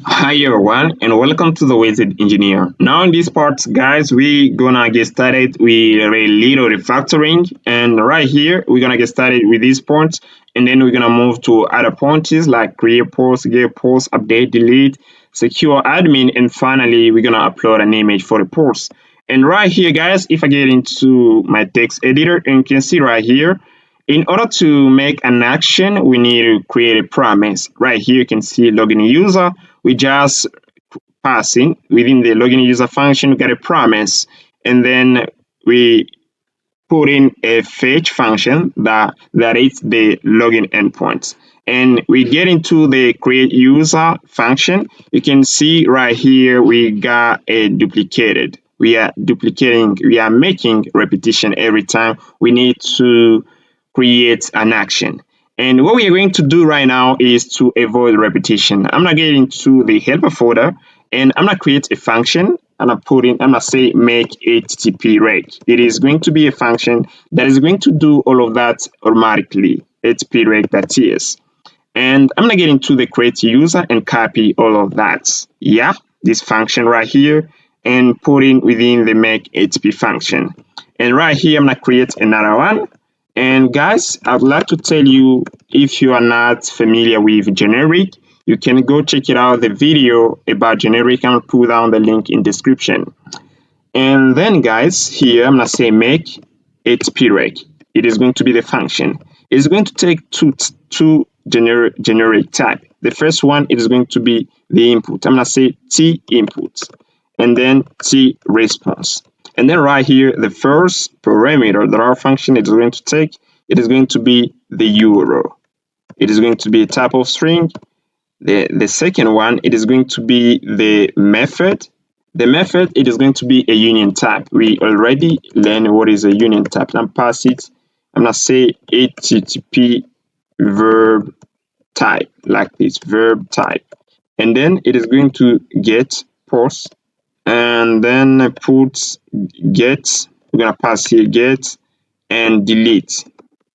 Hi everyone and welcome to the Wizard Engineer. Now in this part guys we gonna get started with a little refactoring, and right here we're gonna get started with these points, and then we're gonna move to other points like create post, get post, update, delete, secure admin, and finally we're gonna upload an image for the post. And right here guys, if I get into my text editor, and you can see right here, in order to make an action, we need to create a promise. Right here, you can see login user. We just passing within the login user function, we get a promise, and then we put in a fetch function that is the login endpoint. And we get into the create user function. You can see right here we got a duplicated. We are duplicating, we are making repetition every time we need to create an action. And what we are going to do right now is to avoid repetition. I'm gonna get into the helper folder, and I'm gonna create a function. I'm gonna say makeHttpReq. It is going to be a function that is going to do all of that automatically. HttpReq.ts. And I'm gonna get into the create user and copy all of that. Yeah, this function right here, and put in within the makeHttp function. And right here, I'm gonna create another one. And guys, I'd like to tell you, if you are not familiar with generic, you can go check it out, the video about generic. I'll put down the link in description. And then guys, here I'm gonna say make HTTPReq. It is going to be the function. It's going to take two generic type. The first one, it is going to be the input. I'm gonna say T input, and then T response. And then right here, the first parameter that our function is going to take, it is going to be the URL. It is going to be a type of string. The second one, it is going to be the method. The method, it is going to be a union type. We already learned what is a union type. I'm pass it. I'm gonna say HTTP verb type, like this, verb type. And then it is going to get post, and then put get. We're gonna pass here get and delete.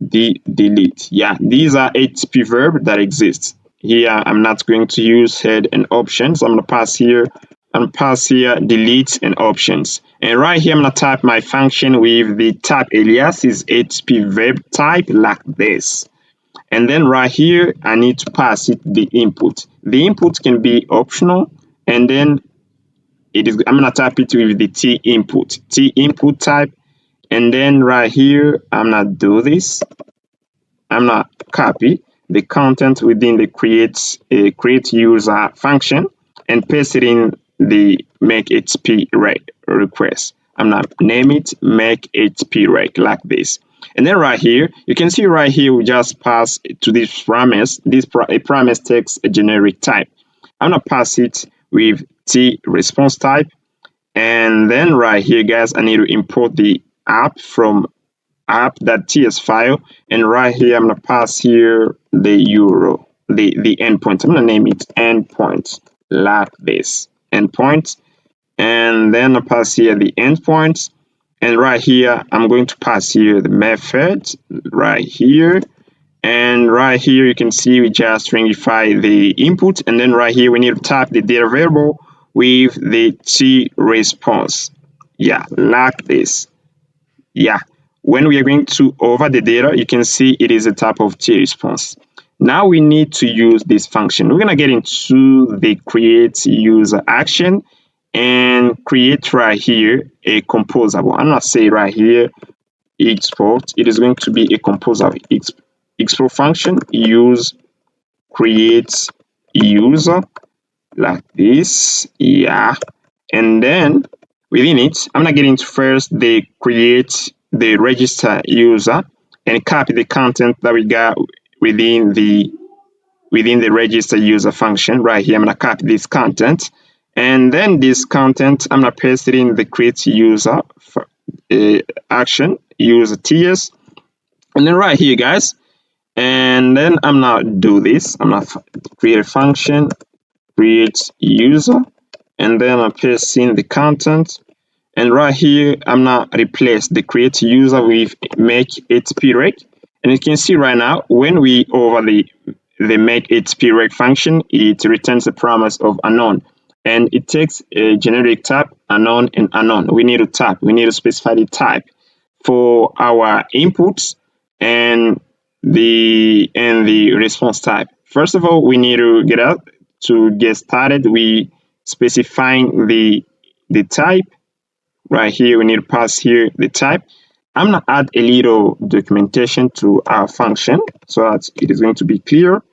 Delete. Yeah, these are HTTP verb that exist. Here I'm not going to use head and options. I'm gonna pass here delete and options. And right here I'm gonna type my function with the type alias is HTTP verb type, like this. And then right here I need to pass it the input. The input can be optional, and then I'm gonna type it with the T input type. And then right here I'm gonna do this. I'm gonna copy the content within the create user function and paste it in the makeHTPReq request. I'm gonna name it makeHTPReq, like this. And then right here, you can see right here we just pass to this promise. A promise takes a generic type. I'm gonna pass it with T response type. And then right here, guys, I need to import the app from app.ts file. And right here, I'm gonna pass here the URL, the endpoint. I'm gonna name it endpoint, like this, endpoint. And then I pass here the endpoint. And right here, I'm going to pass here the method right here. And right here, you can see we just stringify the input. And then right here, we need to type the data variable with the T response. Yeah, like this. Yeah, when we are going to over the data, you can see it is a type of T response. Now we need to use this function. We're gonna get into the create user action and create right here a composable. I'm gonna say right here export. It is going to be a composable export function. Use create user, like this. Yeah, and then within it, I'm gonna get into first the create the register user and copy the content that we got within the register user function. Right here, I'm gonna copy this content, and then this content I'm gonna paste it in the create user action, use ts. And then right here, guys, and then I'm gonna do this. I'm gonna create a function, create user, and then I paste in the content. And right here, I'm gonna replace the create user with makeHTPReq. And you can see right now, when we over the makeHttpReq function, it returns a promise of unknown, and it takes a generic type unknown and unknown. We need to specify the type for our inputs and the response type. First of all, we need to get started. We specifying the type. Right here, we need to pass here the type. I'm gonna add a little documentation to our function so that it is going to be clear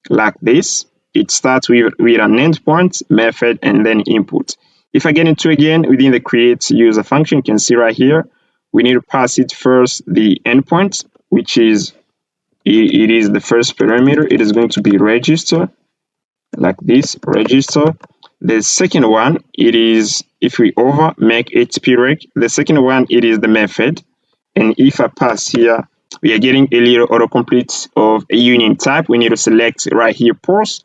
like this. It starts with an endpoint, method, and then input. If I get into again within the create user function, you can see right here, we need to pass it first the endpoint, which is it is the first parameter. It is going to be register, like this, register. The second one, it is, if we over makeHttpReq, the second one, it is the method. And if I pass here, we are getting a little autocomplete of a union type. We need to select right here post.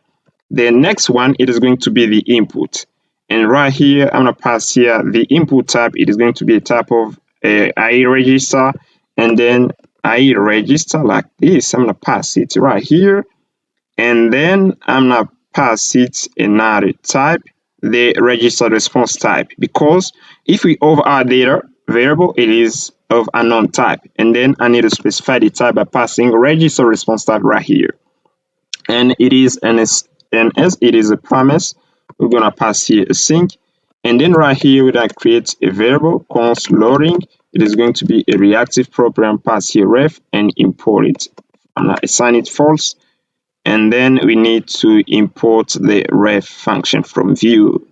The next one, it is going to be the input. And right here, I'm going to pass here the input type. It is going to be a type of IE register, and then IE register like this. I'm going to pass it right here. And then I'm going to pass it another type, the register response type, because if we over our data variable, it is of unknown type, and then I need to specify the type by passing register response type right here. And it is as it is a promise, we're gonna pass here a sync, and then right here we're gonna create a variable const loading. It is going to be a reactive program, pass here ref and import it. I'm gonna assign it false. And then we need to import the ref function from view.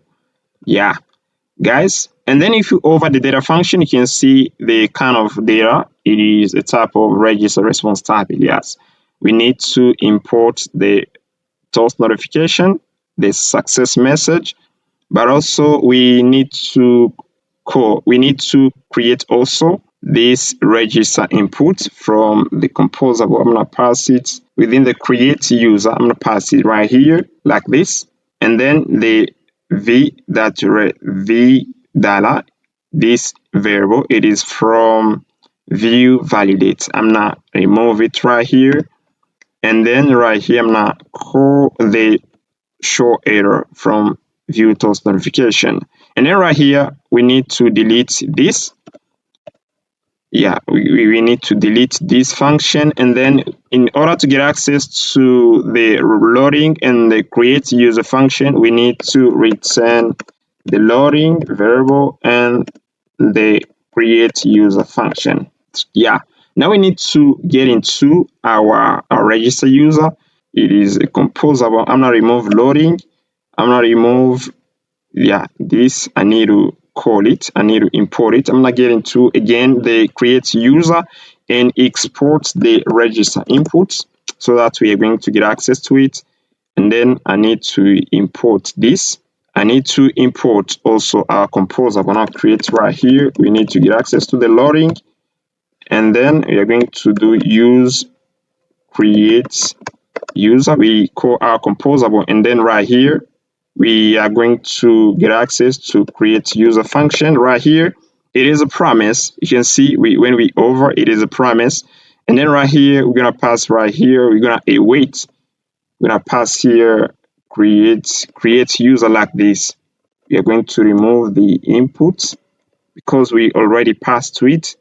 Yeah, guys. And then if you over the data function, you can see the kind of data. It is a type of register response type. Yes, we need to import the toast notification, the success message, but also we need to create also this register input from the composable. I'm gonna pass it within the create user. I'm gonna pass it right here like this, and then the v data, this variable, it is from view validate. I'm gonna remove it right here, and then right here I'm gonna call the show error from view toast notification. And then right here we need to delete this. Yeah, we need to delete this function, and then in order to get access to the loading and the create user function, we need to return the loading variable and the create user function. Yeah, now we need to get into our register user. It is a composable. I'm gonna remove loading. I'm gonna remove, yeah, this. I need to call it, I need to import it. I'm gonna get into again the create user and export the register inputs so that we are going to get access to it. And then I need to import this. I need to import also our composer. I'm gonna create right here. We need to get access to the loading, and then we are going to do use create user. We call our composable, and then right here we are going to get access to create user function. Right here it is a promise. You can see when we over, it is a promise. And then right here we're gonna pass right here, we're gonna await, we're gonna pass here create user like this. We are going to remove the input because we already passed to it,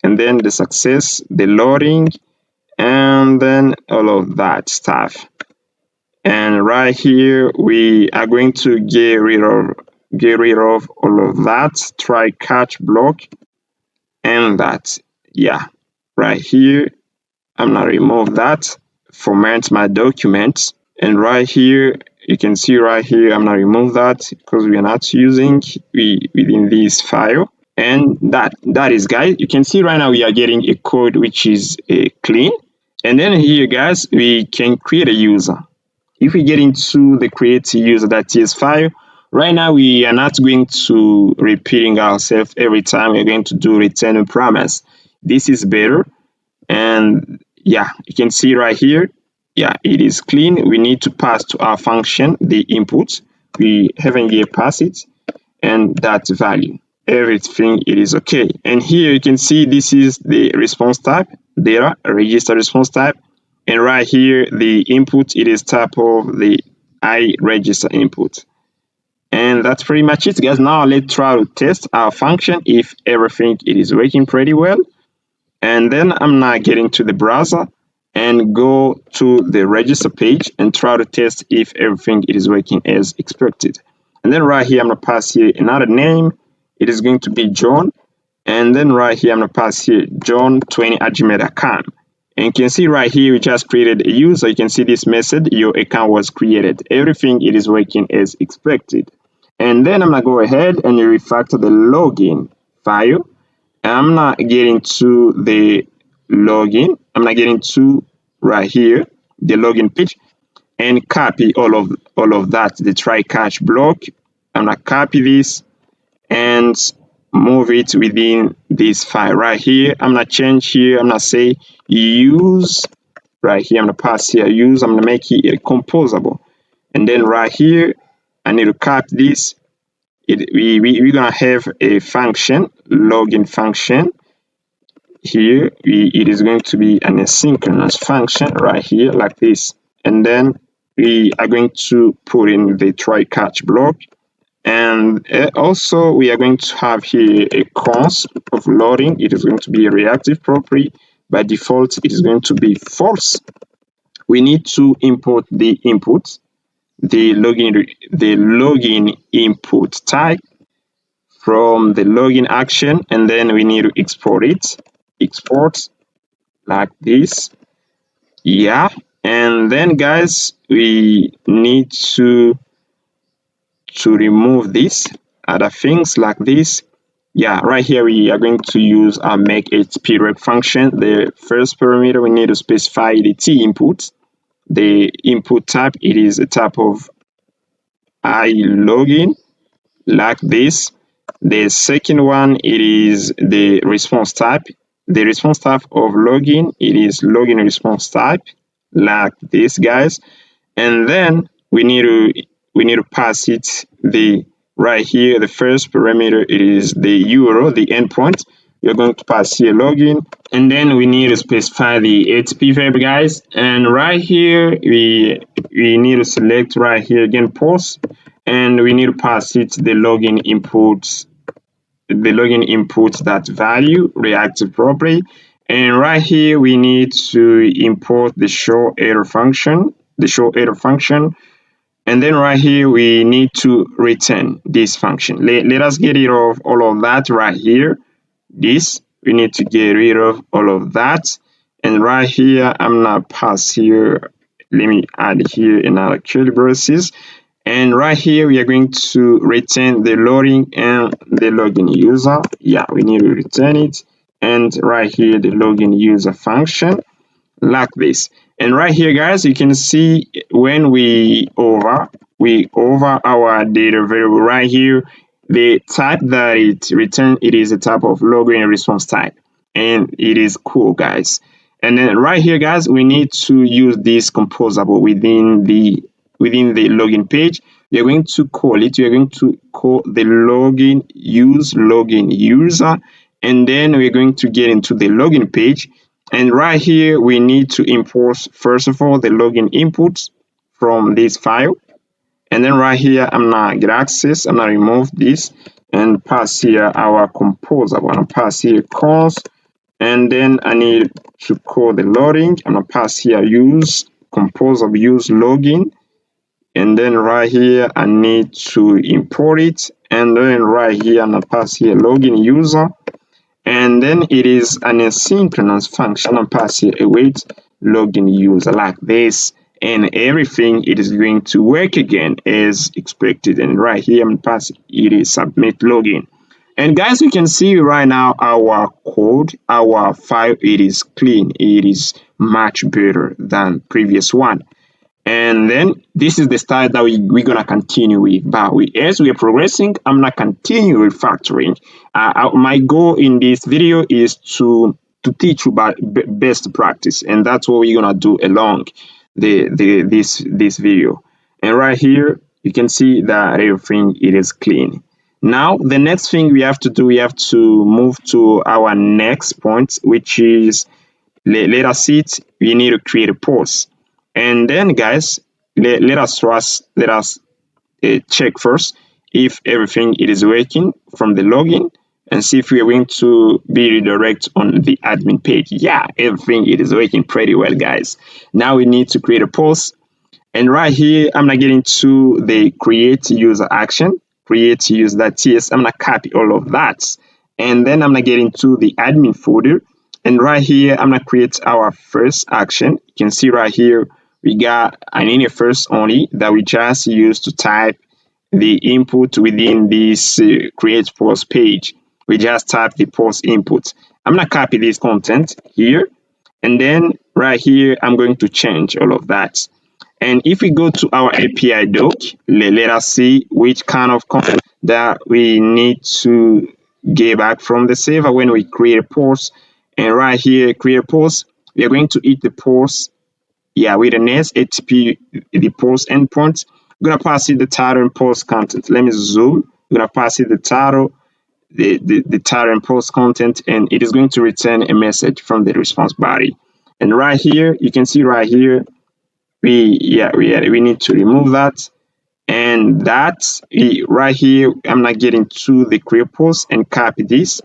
and then the success, the loading, and then all of that stuff. And right here we are going to get rid of all of that, try catch block, and that. Yeah, right here I'm gonna remove that, format my documents, and right here you can see right here I'm gonna remove that because we are not using within this file. And that is, guys, you can see right now we are getting a code which is clean. And then here, guys, we can create a user. If we get into the create user.ts file, right now we are not going to repeating ourselves every time. We're going to do return a promise. This is better. And yeah, you can see right here, yeah, it is clean. We need to pass to our function the input. We haven't yet passed it, and that value. Everything, it is okay. And here you can see this is the response type, data register response type, And right here, the input, it is type of the I register input. And that's pretty much it, guys. Now let's try to test our function if everything it is working pretty well. And then I'm now getting to the browser and go to the register page and try to test if everything it is working as expected. And then right here, I'm gonna pass here another name. It is going to be John. And then right here, I'm gonna pass here john20@gmail.com. And you can see right here, we just created a user. You can see this message, your account was created. Everything it is working as expected. And then I'm gonna go ahead and refactor the login file. I'm not getting to the login. I'm not getting to right here, the login page, and copy all of that, the try catch block. I'm gonna copy this and move it within this file right here. I'm gonna change here. I'm gonna say use right here. I'm gonna pass here use. I'm gonna make it composable, and then right here I need to copy this. We're gonna have a function, login function. Here it is going to be an asynchronous function right here like this, and then we are going to put in the try catch block. And also we are going to have here a const of loading. It is going to be a reactive property. By default, it is going to be false. We need to import the input, the login input type from the login action, and then we need to export it. Export like this. Yeah. And then guys, we need to remove this other things like this. Yeah, right here we are going to use our makeHttpReq function. The first parameter, we need to specify the T input. The input type, it is a type of I login like this. The second one, it is the response type. The response type of login, it is login response type like this, guys. And then we need to pass it the right here. The first parameter is the URL, the endpoint. We're going to pass here login, and then we need to specify the HTTP verb, guys. And right here we need to select right here again post, and we need to pass it the login inputs, that value reactive property. And right here we need to import the show error function, and then right here we need to return this function. Let us get rid of all of that right here. This, we need to get rid of all of that. And right here I'm gonna pass here, let me add here another curly braces. And right here we are going to return the loading and the login user. Yeah, we need to return it. And right here the login user function like this. And right here, guys, you can see when we over our data variable right here, the type that it returns, it is a type of login response type, and it is cool, guys. And then right here, guys, we need to use this composable within the login page. We are going to call it. We are going to call the login user, and then we're going to get into the login page. And right here, we need to import, first of all, the login inputs from this file. And then right here, I'm gonna get access. I'm gonna remove this and pass here our compose. I'm gonna pass here const, and then I need to call the loading. I'm gonna pass here use compose of use login. And then right here, I need to import it. And then right here, I'm gonna pass here login user. And then it is an asynchronous function. I'm passing await login user like this, and everything it is going to work again as expected. And right here I'm passing it is submit login. And guys, you can see right now our code, our file, it is clean. It is much better than previous one. And then this is the style that we're gonna continue with. But as we are progressing, I'm gonna continue refactoring. My goal in this video is to teach you about best practice, and that's what we're gonna do along this video. And right here, you can see that everything it is clean. Now, the next thing we have to do, we have to move to our next point, which is let us see it. We need to create a post. And then guys, let us check first if everything it is working from the login, and see if we are going to be redirected on the admin page. Yeah, everything it is working pretty well, guys. Now we need to create a post, and right here I'm gonna get into the create user action, create user.ts. I'm gonna copy all of that, and then I'm gonna get into the admin folder, and right here I'm gonna create our first action. You can see right here we got an interface only that we just use to type the input within this create post page. We just type the post input. I'm gonna copy this content here, and then right here I'm going to change all of that. And if we go to our API doc, let us see which kind of content that we need to get back from the server when we create a post. And right here, create a post, we are going to hit the post, yeah, with an HTTP, the post endpoint. We're gonna pass it the title and post content. Let me zoom. We're gonna pass it the title, the title and post content, and it is going to return a message from the response body. And right here, you can see right here, we need to remove that, and that right here I'm not getting to the create post and copy this,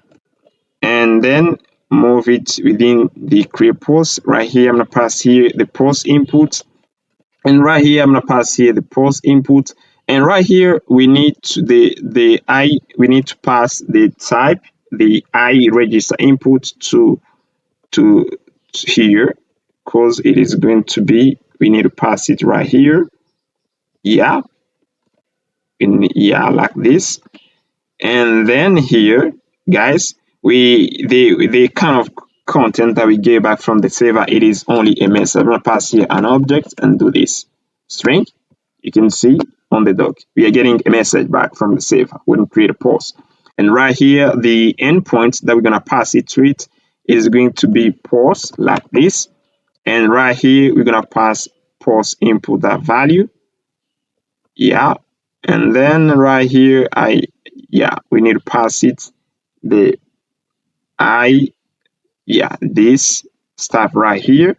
and then move it within the create post. Right here I'm gonna pass here the post input, and right here I'm gonna pass here the post input, and right here we need to we need to pass the type, the I register input to here, because it is going to be, we need to pass it right here. Yeah, yeah, like this. And then here, guys, the kind of content that we get back from the server, it is only a message. I'm gonna pass here an object and do this string. You can see on the doc we are getting a message back from the server when we create a post. And right here, the endpoint that we're gonna pass it to it is going to be post, like this. And right here we're gonna pass post input that value. Yeah, and then right here we need to pass it the this stuff right here.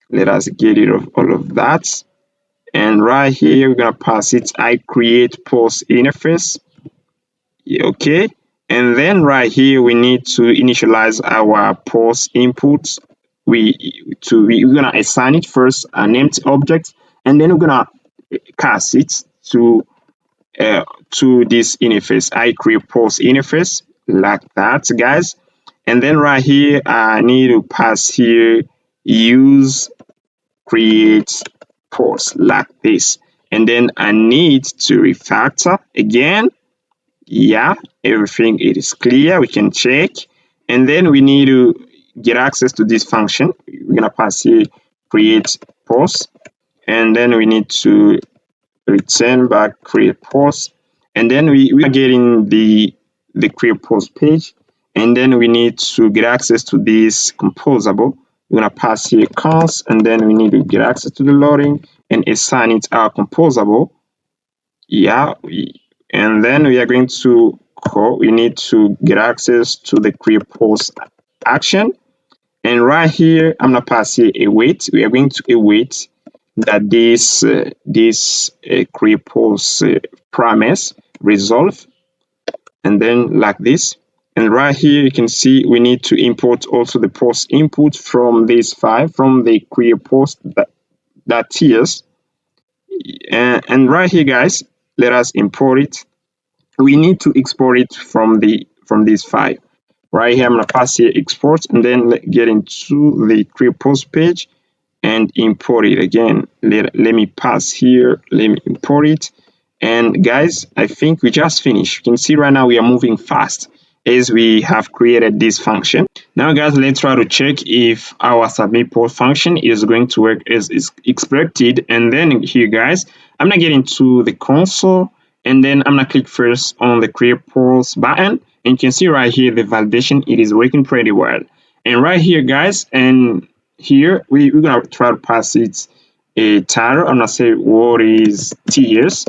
Let us get rid of all of that, and right here we're gonna pass it I create post interface. Yeah, okay, and then right here we need to initialize our post input. We're gonna assign it first an empty object, and then we're gonna cast it to this interface. I create post interface, like that, guys. And then right here I need to pass here use create post, like this. And then I need to refactor again. Yeah, everything it is clear, we can check. And then we need to get access to this function. We're gonna pass here create post, and then we need to return back create post, and then we are getting the create post page, and then we need to get access to this composable. We're gonna pass here cons, and then we need to get access to the loading and assign it our composable. Yeah, and then we are going to call, we need to get access to the create post action, and right here I'm gonna pass here await. We are going to await that this create post promise resolve, and then like this. And right here you can see we need to import also the post input from this file, from the create post that ts. And right here, guys, let us import it. We need to export it from this file. Right here I'm gonna pass here export, and then get into the create post page and import it again. Let me pass here, let me import it. And guys, I think we just finished. You can see right now we are moving fast as we have created this function. Now guys, let's try to check if our submit post function is going to work as is expected. And then here, guys, I'm gonna get into the console, and then I'm gonna click first on the create post button, and you can see right here the validation, it is working pretty well. And right here, guys, and here we're gonna try to pass it a title. I'm gonna say what is tiers,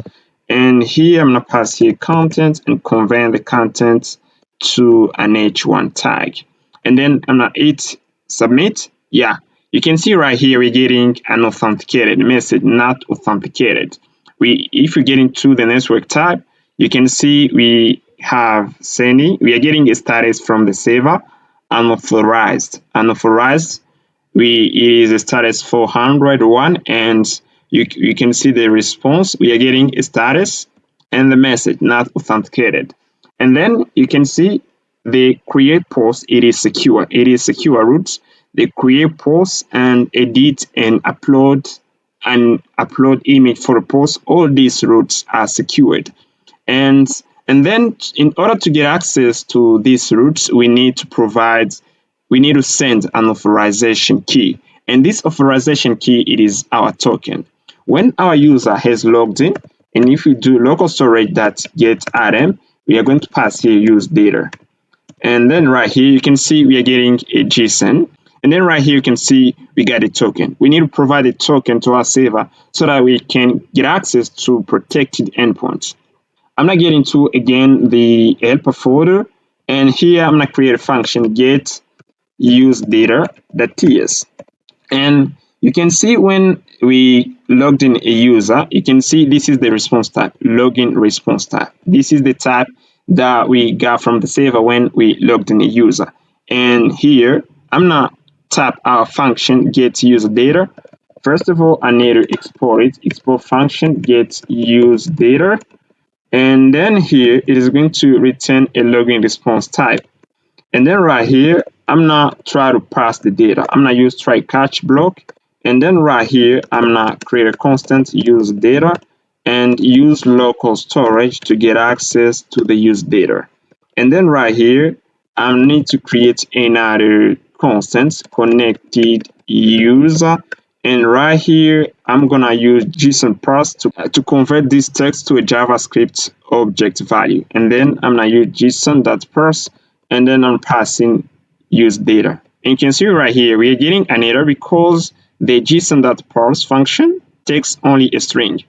and here I'm gonna pass here content and convert the content to an h1 tag, and then I'm gonna hit submit, Yeah, you can see right here we're getting an authenticated message, not authenticated. If we get into the network type, you can see we have sending. We are getting a status from the server, unauthorized. Unauthorized. It is a status 401, and you can see the response. We are getting a status and the message not authenticated. And then you can see the create post. It is secure. It is secure routes. The create post and edit and upload image for a post. All these routes are secured. And then in order to get access to these routes, we need to send an authorization key. And this authorization key, it is our token. When our user has logged in, and if we do local storage that get item, we are going to pass here use data. And then right here, you can see we are getting a JSON. And then right here, you can see we got a token. We need to provide a token to our server so that we can get access to protected endpoints. I'm not getting to again the helper folder, and here I'm gonna create a function get use data.ts. And you can see when we logged in a user, you can see this is the response type, login response type. This is the type that we got from the server when we logged in a user. And here I'm gonna tap our function get user data. First of all, I need to export it. Export function get use data. And then here it is going to return a login response type. And then right here, I'm not try to pass the data. I'm not use try catch block. And then right here, I'm not create a constant use data and use local storage to get access to the use data. And then right here, I need to create another constant connected user. And right here, I'm gonna use JSON parse to convert this text to a JavaScript object value. And then I'm gonna use JSON.parse, and then I'm passing use data. And you can see right here, we are getting an error because the JSON.parse function takes only a string.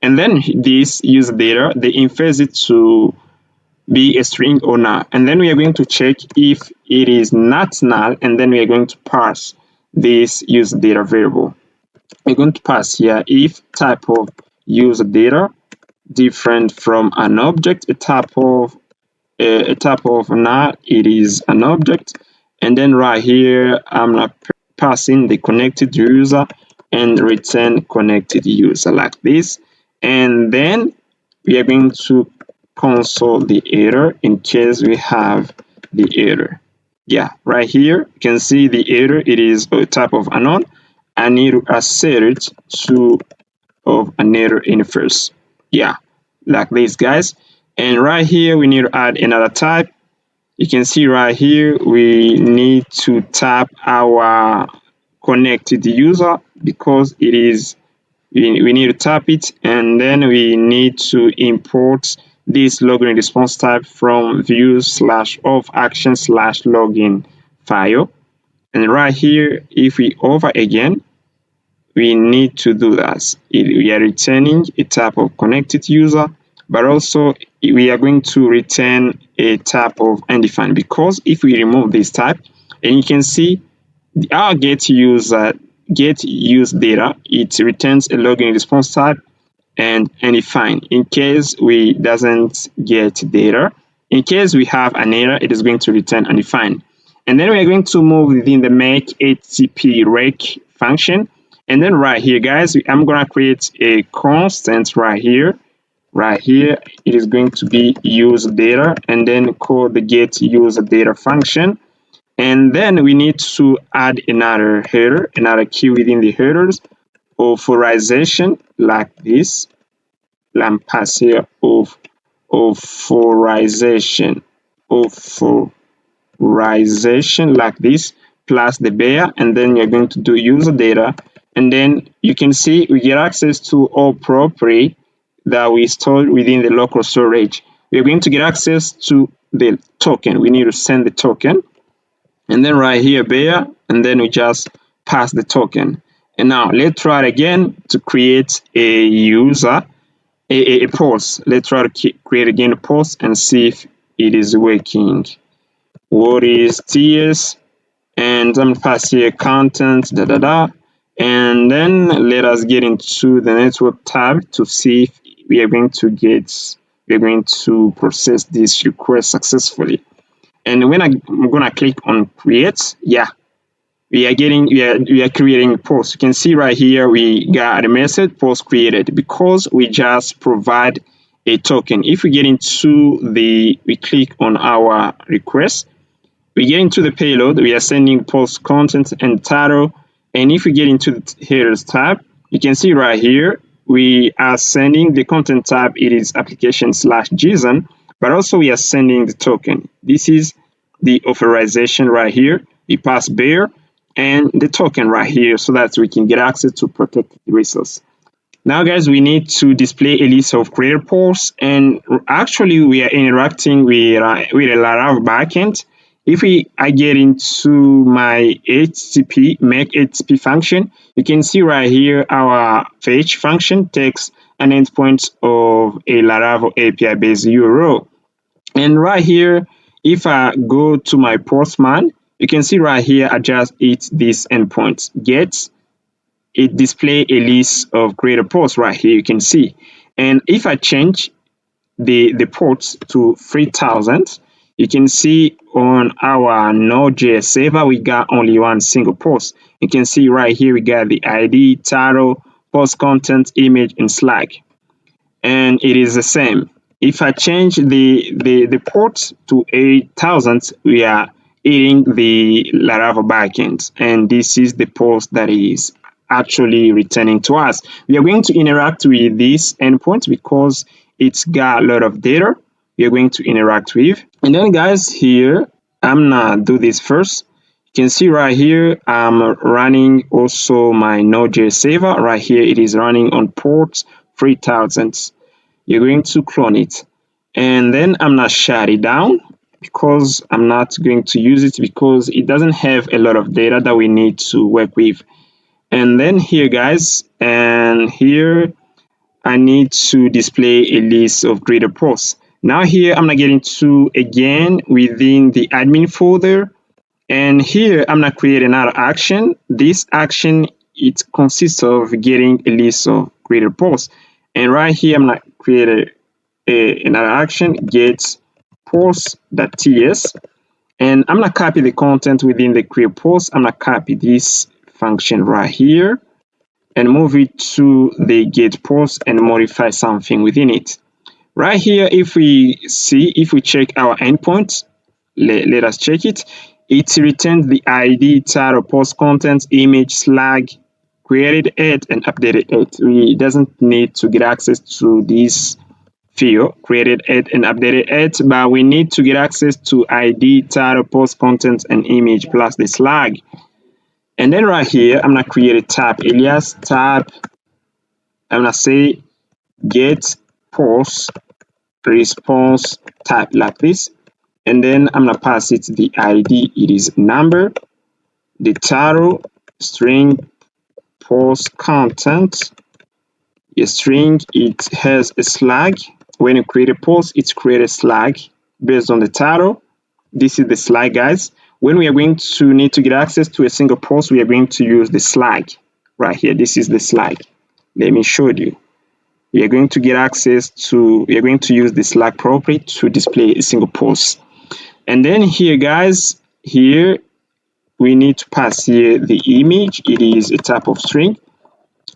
And then this use data, they infers it to be a string or not. And then we are going to check if it is not null, and then we are going to parse this use data variable. We're going to pass here if type of use data different from an object, a type of null, it is an object. And then right here, I'm not passing the connected user and return connected user like this. And then we are going to console the error in case we have the error. Yeah, right here, you can see the error. It is a type of unknown. I need to assert it to of an error in first. Yeah, like this, guys. And right here, we need to add another type. You can see right here, we need to tap our connected user because it is, we need to tap it, and then we need to import this login response type from views/of action/login file. And right here, if we over again, we need to do that. We are returning a type of connected user, but also we are going to return a type of undefined, because if we remove this type, and you can see our get use data, it returns a login response type and undefined. In case we doesn't get data, in case we have an error, it is going to return undefined. And then we are going to move within the makeHttpReq function. And then right here, guys, I'm gonna create a constant right here. Right here, it is going to be use data, and then call the get use data function. And then we need to add another header, another key within the headers, authorization like this. I'm pass here of authorization like this, plus the bear, and then you're going to do user data. And then you can see we get access to all property that we stored within the local storage. We're going to get access to the token. We need to send the token. And then right here, bear, and then we just pass the token. And now let's try it again to create a user, a post. Let's try to create again a post and see if it is working. What is TS? and I'm gonna pass here content and then let us get into the network tab to see if we are going to process this request successfully. And when I'm gonna click on create, yeah, we are creating a post. You can see right here we got a message post created because we just provide a token. If we get into we click on our request, we get into the payload, we are sending post content and title. And if we get into the headers tab, you can see right here we are sending the content tab, it is application/JSON, but also we are sending the token. This is the authorization right here. We pass bear and the token right here so that we can get access to protected resource. Now, guys, we need to display a list of created posts, and actually we are interacting with a Laravel backend. If I get into my HTTP makeHttp function, you can see right here our fetch function takes an endpoint of a Laravel API based URL. And right here, if I go to my postman, you can see right here I just hit this endpoint get. It display a list of created posts right here, you can see. And if I change the ports to 3000, you can see on our Node.js server we got only one single post. You can see right here we got the ID, title, post content, image, and Slack, and it is the same. If I change the port to 8000, we are hitting the Laravel backend, and this is the post that is actually returning to us. We are going to interact with this endpoint because it's got a lot of data we are going to interact with. And then, guys, here I'm gonna do this first. You can see right here I'm running also my Node.js server. Right here it is running on port 3000. You're going to clone it, and then I'm not shut it down because I'm not going to use it because it doesn't have a lot of data that we need to work with. And then here, guys, and here I need to display a list of created posts. Now here I'm gonna get into again within the admin folder, and here I'm gonna create another action. This action, it consists of getting a list of created posts, and right here I'm gonna create another action, get post.ts, and I'm gonna copy the content within the create post. I'm gonna copy this function right here and move it to the get post and modify something within it. Right here, if we check our endpoint, let us check it. It returns the ID, title, post content, image, Slack, created it, and updated it. We doesn't need to get access to this field, created it and updated it, but we need to get access to ID, title, post content, and image plus the Slack. And then right here, I'm gonna create a tab alias tab. I'm gonna say get post response tab like this, and then I'm gonna pass it the ID, it is number, the title, string, post content, a string, it has a Slack. When you create a post, it's create a Slack based on the title. This is the Slack, guys. When we are going to need to get access to a single post, we are going to use the Slack right here. This is the Slack. Let me show you. We are going to use the Slack property to display a single post. And then here, guys, here we need to pass here the image. It is a type of string.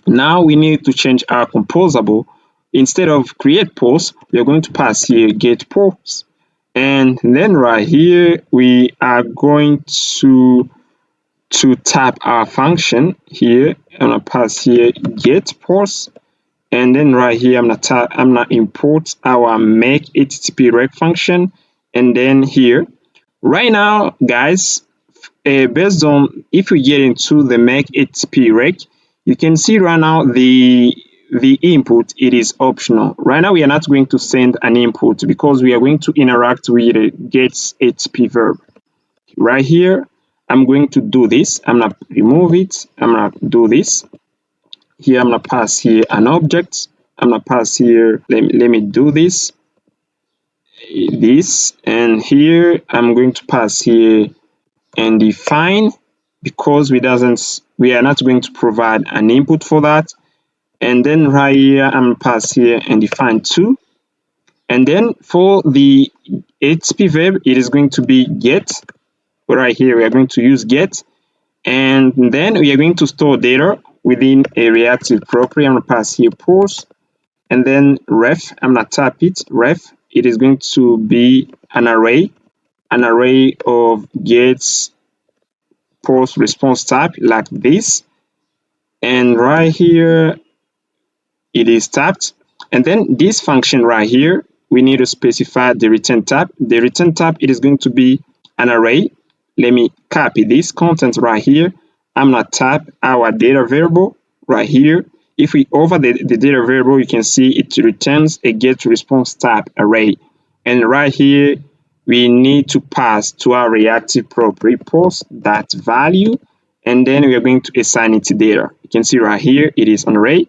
Now we need to change our composable. Instead of create post, we are going to pass here get post. And then right here, we are going to tap our function here. I'm gonna pass here get post. And then right here, I'm gonna import our makeHttpReq function. And then here, right now, guys, based on if we get into the makeHttpReq, you can see right now the input, it is optional. Right now, we are not going to send an input because we are going to interact with a getHTTP verb. Right here, I'm going to do this. I'm gonna remove it. I'm gonna do this. Here I'm gonna pass here an object. I'm gonna pass here, let me do this, and here I'm going to pass here and define, because we are not going to provide an input for that. And then right here I'm pass here and define 2. And then for the HTTP verb, it is going to be get. Right here we are going to use get, and then we are going to store data within a reactive property. I'm going to pass here post, and then ref, I'm going to type it ref. It is going to be an array of gets post response type like this. And right here it is tapped. And then this function right here, we need to specify the return type. The return type, it is going to be an array. Let me copy this content right here. I'm gonna type our data variable right here. If we over the data variable, you can see it returns a get response type array. And right here, we need to pass to our reactive property post that value, and then we are going to assign it to data. You can see right here, it is an array.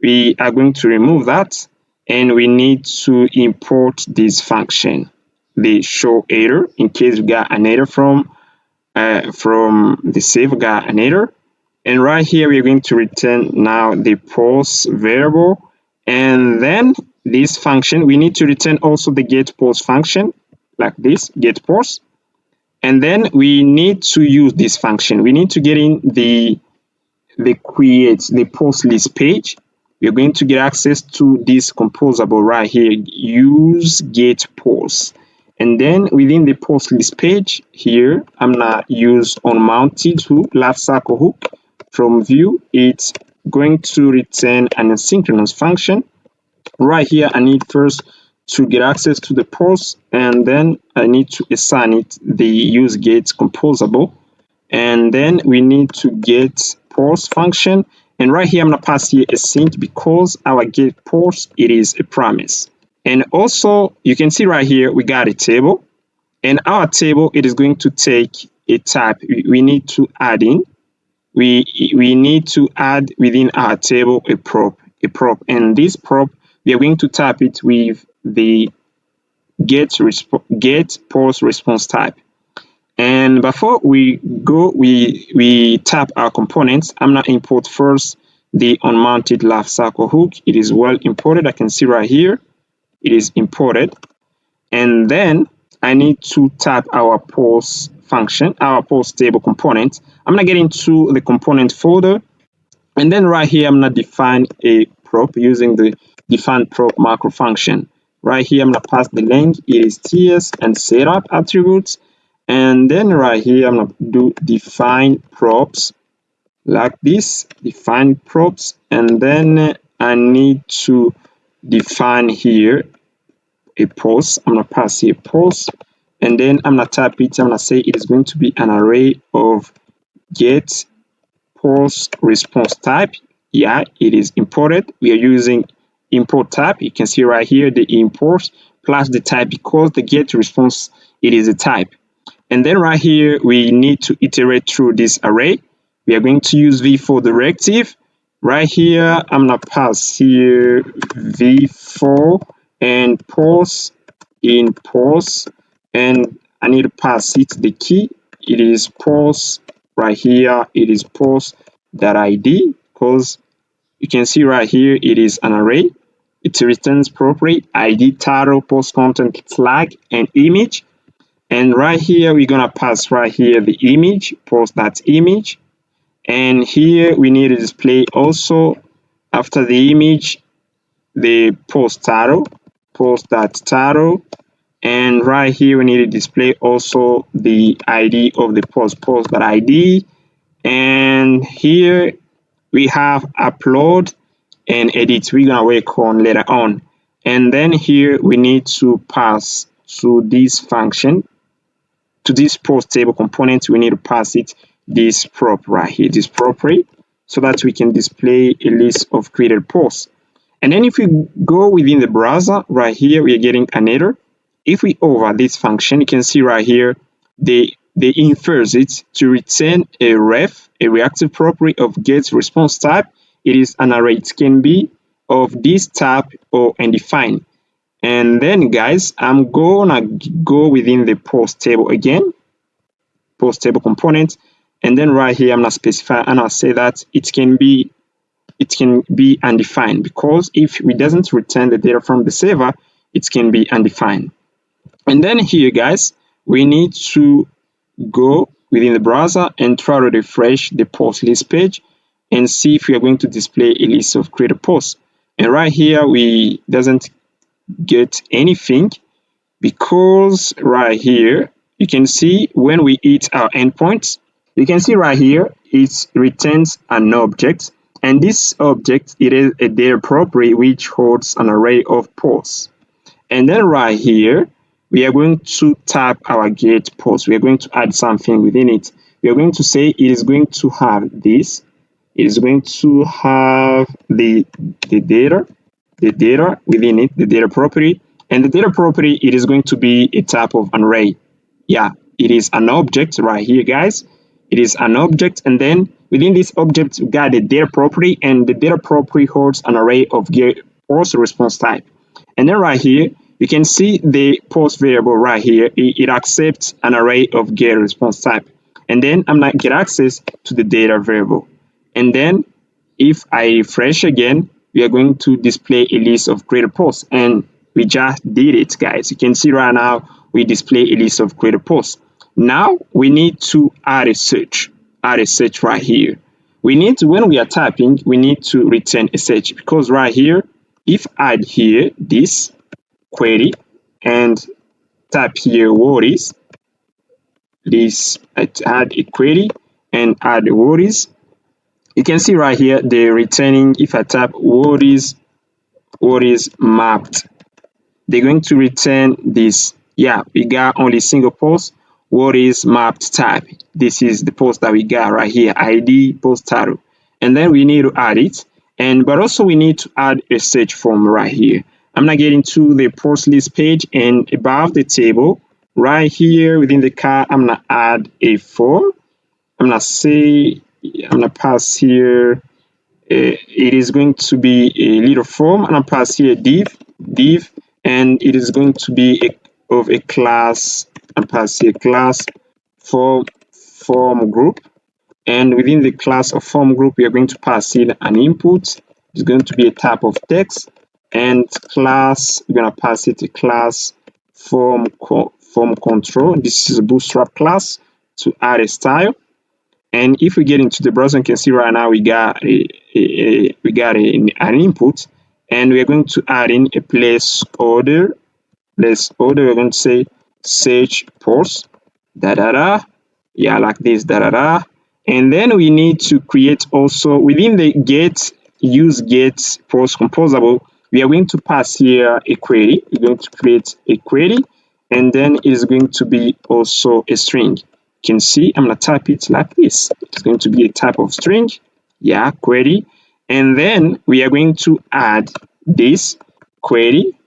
We are going to remove that, and we need to import this function, the show header, in case we got an header from the save, we got an header. And right here we are going to return now the post variable, and then this function we need to return also the get post function like this, get post. And then we need to use this function. We need to get in the create the post list page. We're going to get access to this composable right here, use get post. And then within the post list page here, I'm gonna use unmounted hook, left circle hook from view. It's going to return an asynchronous function. Right here, I need first to get access to the post, and then I need to assign it the use get composable. And then we need to get post function, and right here I'm gonna pass here a sync because our get post, it is a promise. And also you can see right here we got a table, and our table, it is going to take a type. We need to add in, we need to add within our table a prop, and this prop we are going to type it with the get post response type. And before we go, we tap our components. I'm gonna import first the unmounted left circle hook. It is well imported. I can see right here it is imported. And then I need to tap our post function, our post table component. I'm gonna get into the component folder, and then right here I'm gonna define a prop using the define prop macro function. Right here I'm gonna pass the length, it is ts, and setup attributes. And then right here I'm gonna do define props like this, define props, and then I need to define here a post. I'm gonna pass here post, and then I'm gonna type it. I'm gonna say it is going to be an array of get post response type. Yeah, it is imported. We are using import type. You can see right here the import plus the type, because the get response, it is a type. And then right here we need to iterate through this array. We are going to use v4 directive. Right here I'm gonna pass here v4 and post in post, and I need to pass it the key. It is post right here, it is post that ID, because you can see right here it is an array. It returns property ID, title, post content, flag, and image. And right here we're gonna pass right here the image, post that image. And here we need to display also after the image the post title, post that title. And right here we need to display also the ID of the post, post that ID. And here we have upload and edit, we're gonna work on later on. And then here we need to pass to this function, to this post table component, we need to pass it this prop right here, this property, so that we can display a list of created posts. And then if we go within the browser right here, we are getting an error. If we over this function, you can see right here they infers it to return a ref, a reactive property of get response type. It is an array. It can be of this type or undefined. And then guys, I'm gonna go within the post table again. post table component. And then right here, I'm gonna specify and I'll say that it can be undefined, because if it doesn't return the data from the server, it can be undefined. And then here, guys, we need to go within the browser and try to refresh the post list page and see if we are going to display a list of created posts. And right here, we doesn't get anything, because right here you can see when we hit our endpoints, you can see right here it returns an object, and this object, it is a data property which holds an array of posts. And then right here we are going to tap our get post. We are going to add something within it. We are going to say it is going to have this, it is going to have the data within it, the data property. And the data property, it is going to be a type of an array. Yeah, it is an object right here, guys. It is an object, and then within this object we got the data property, and the data property holds an array of get post response type. And then right here you can see the post variable right here, it accepts an array of get response type. And then I'm gonna get access to the data variable. And then if I refresh again, we are going to display a list of created posts, and we just did it, guys. You can see right now we display a list of created posts. Now we need to add a search right here. We need to, when we are typing, we need to return a search, because right here, if I add here this query and type here what is this, add a query and add what is, you can see right here they're returning. If I type what is mapped, they're going to return this. Yeah, we got only single post, what is mapped type. This is the post that we got right here, ID, post title. And then we need to add it, but also we need to add a search form right here. I'm gonna get into the post list page, and above the table right here within the card, I'm gonna add a form. I'm gonna pass here, it is going to be a little form, and I'll pass here div, and it is going to be of a class, and pass here class form group. And within the class of form group, we are going to pass in an input. It's going to be a type of text, and class, we're going to pass it a class form control. This is a bootstrap class to add a style. And if we get into the browser, you can see right now we got an input, and we are going to add in a placeholder. We're going to say search post yeah, like this and then we need to create also within the get post composable, we are going to pass here a query. We're going to create a query, and then it is going to be also a string. You can see I'm going to type it like this. It's going to be a type of string, yeah, query. And then we are going to add this query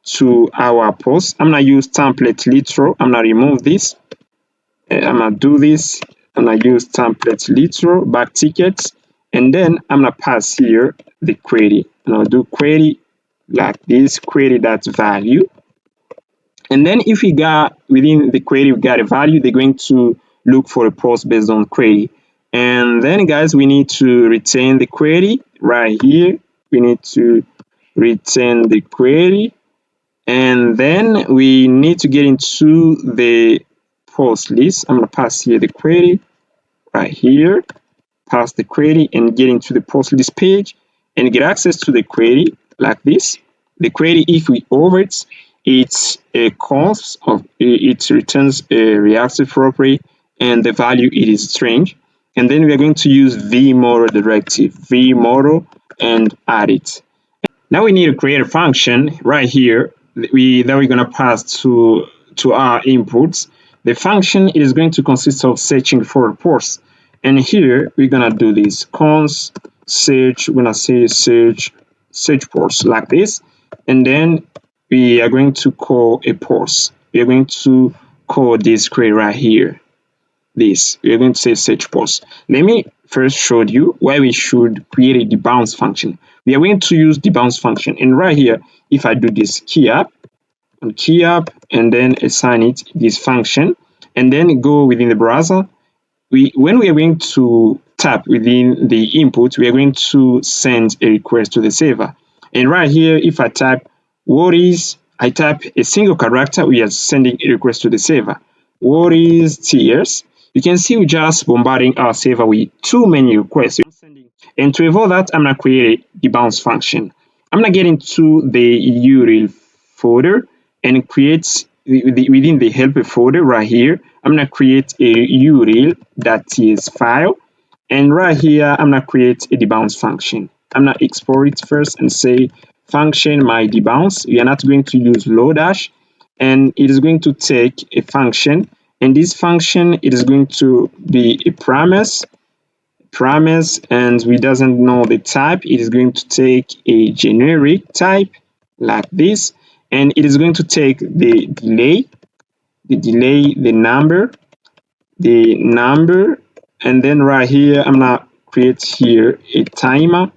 to our post. I'm going to use template literal. I'm going to remove this. I'm going to do this. I'm going to use template literal back tickets, and then I'm going to pass here the query. And I'll do query like this, query that's value. And then if we got within the query, we got a value, they're going to look for a post based on query. And then, guys, we need to return the query right here. We need to return the query, and then we need to get into the post list. I'm going to pass here the query right here, pass the query, and get into the post list page and get access to the query like this. The query, if we over it, it's a const of it returns a reactive property, and the value it is string. And then we are going to use vmodel directive, vmodel, and add it. Now we need to create a function right here that we're going to pass to our inputs. The function is going to consist of searching for reports, and here we're going to do this const search. We're going to say search ports like this, and then we are going to call a post. We are going to call this query right here. This we are going to say search post. Let me first show you why we should create a debounce function. We are going to use debounce function, and right here, if I do this key up, and then assign it this function, and then go within the browser. When we are going to tap within the input, we are going to send a request to the server. And right here, if I type I type a single character, we are sending a request to the server. What is TS? You can see we're just bombarding our server with too many requests. And to avoid that, I'm going to create a debounce function. I'm going to get into the URL folder and create within the helper folder right here. I'm going to create a URL.ts file. And right here, I'm going to create a debounce function. I'm going to export it first and say function my debounce. We are not going to use Lodash, and it is going to take a function. And this function, it is going to be a promise, and we doesn't know the type. It is going to take a generic type like this, and it is going to take the delay, the number, and then right here I'm gonna create here a timer,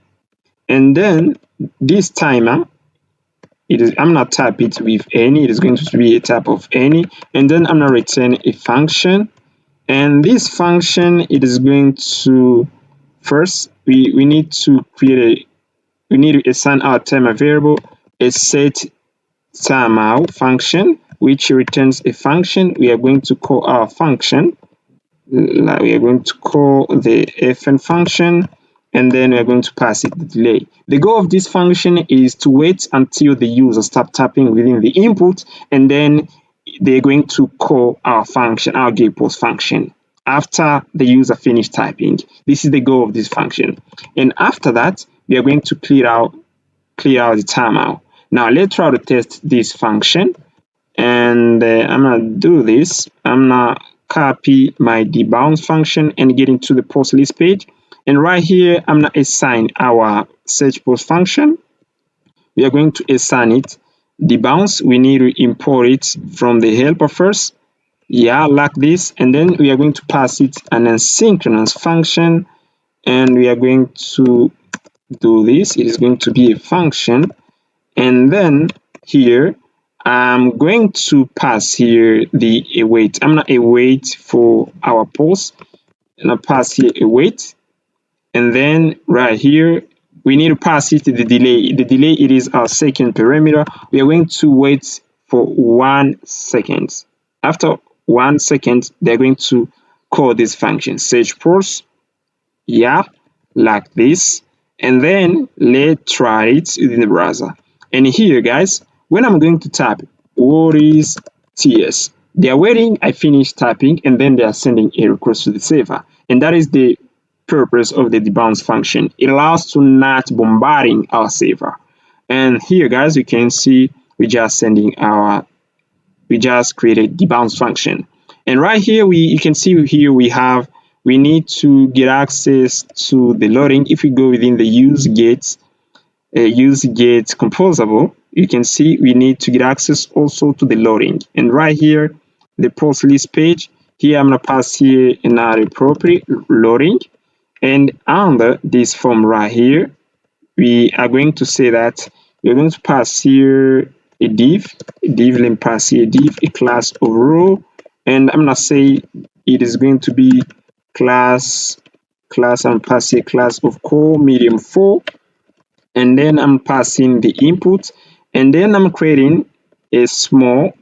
and then this timer, I'm gonna type it with any. It is going to be a type of any, and then I'm gonna return a function. And this function, it is going to first we need to assign our timer variable a set timeout function, which returns a function. We are going to call our function, like we are going to call the fn function, and then we are going to pass it the delay. The goal of this function is to wait until the user stop tapping within the input, and then they're going to call our function, our gatepost function, after the user finished typing. This is the goal of this function. And after that, we are going to clear out the timeout. Now let's try to test this function, and I'm gonna do this. I'm gonna copy my debounce function and get into the post list page, and right here I'm gonna assign our search post function. We are going to assign it debounce. We need to import it from the helper first, like this, and then we are going to pass it an asynchronous function, and we are going to do this. It is going to be a function, and then here I'm going to pass here the await. I'm gonna await for our post, and I pass here await, and then right here we need to pass it the delay. The delay, it is our second parameter. We are going to wait for 1 second. After 1 second, they're going to call this function search post, like this, and then let's try it within the browser. And here, guys, when I'm going to type what is TS, they are waiting I finish typing, and then they are sending a request to the server. And that is the purpose of the debounce function. It allows to not bombarding our server. And here, guys, you can see we just created debounce function. And right here, you can see here we need to get access to the loading. If we go within the use get composable, you can see we need to get access also to the loading. And right here, the post list page, here I'm gonna pass here another property loading, and under this form right here, we are going to say that we're going to pass here a div. Let me pass here a div, a class of row, and I'm gonna say it is going to be class and pass here class of core medium 4, and then I'm passing the input, and then I'm creating a small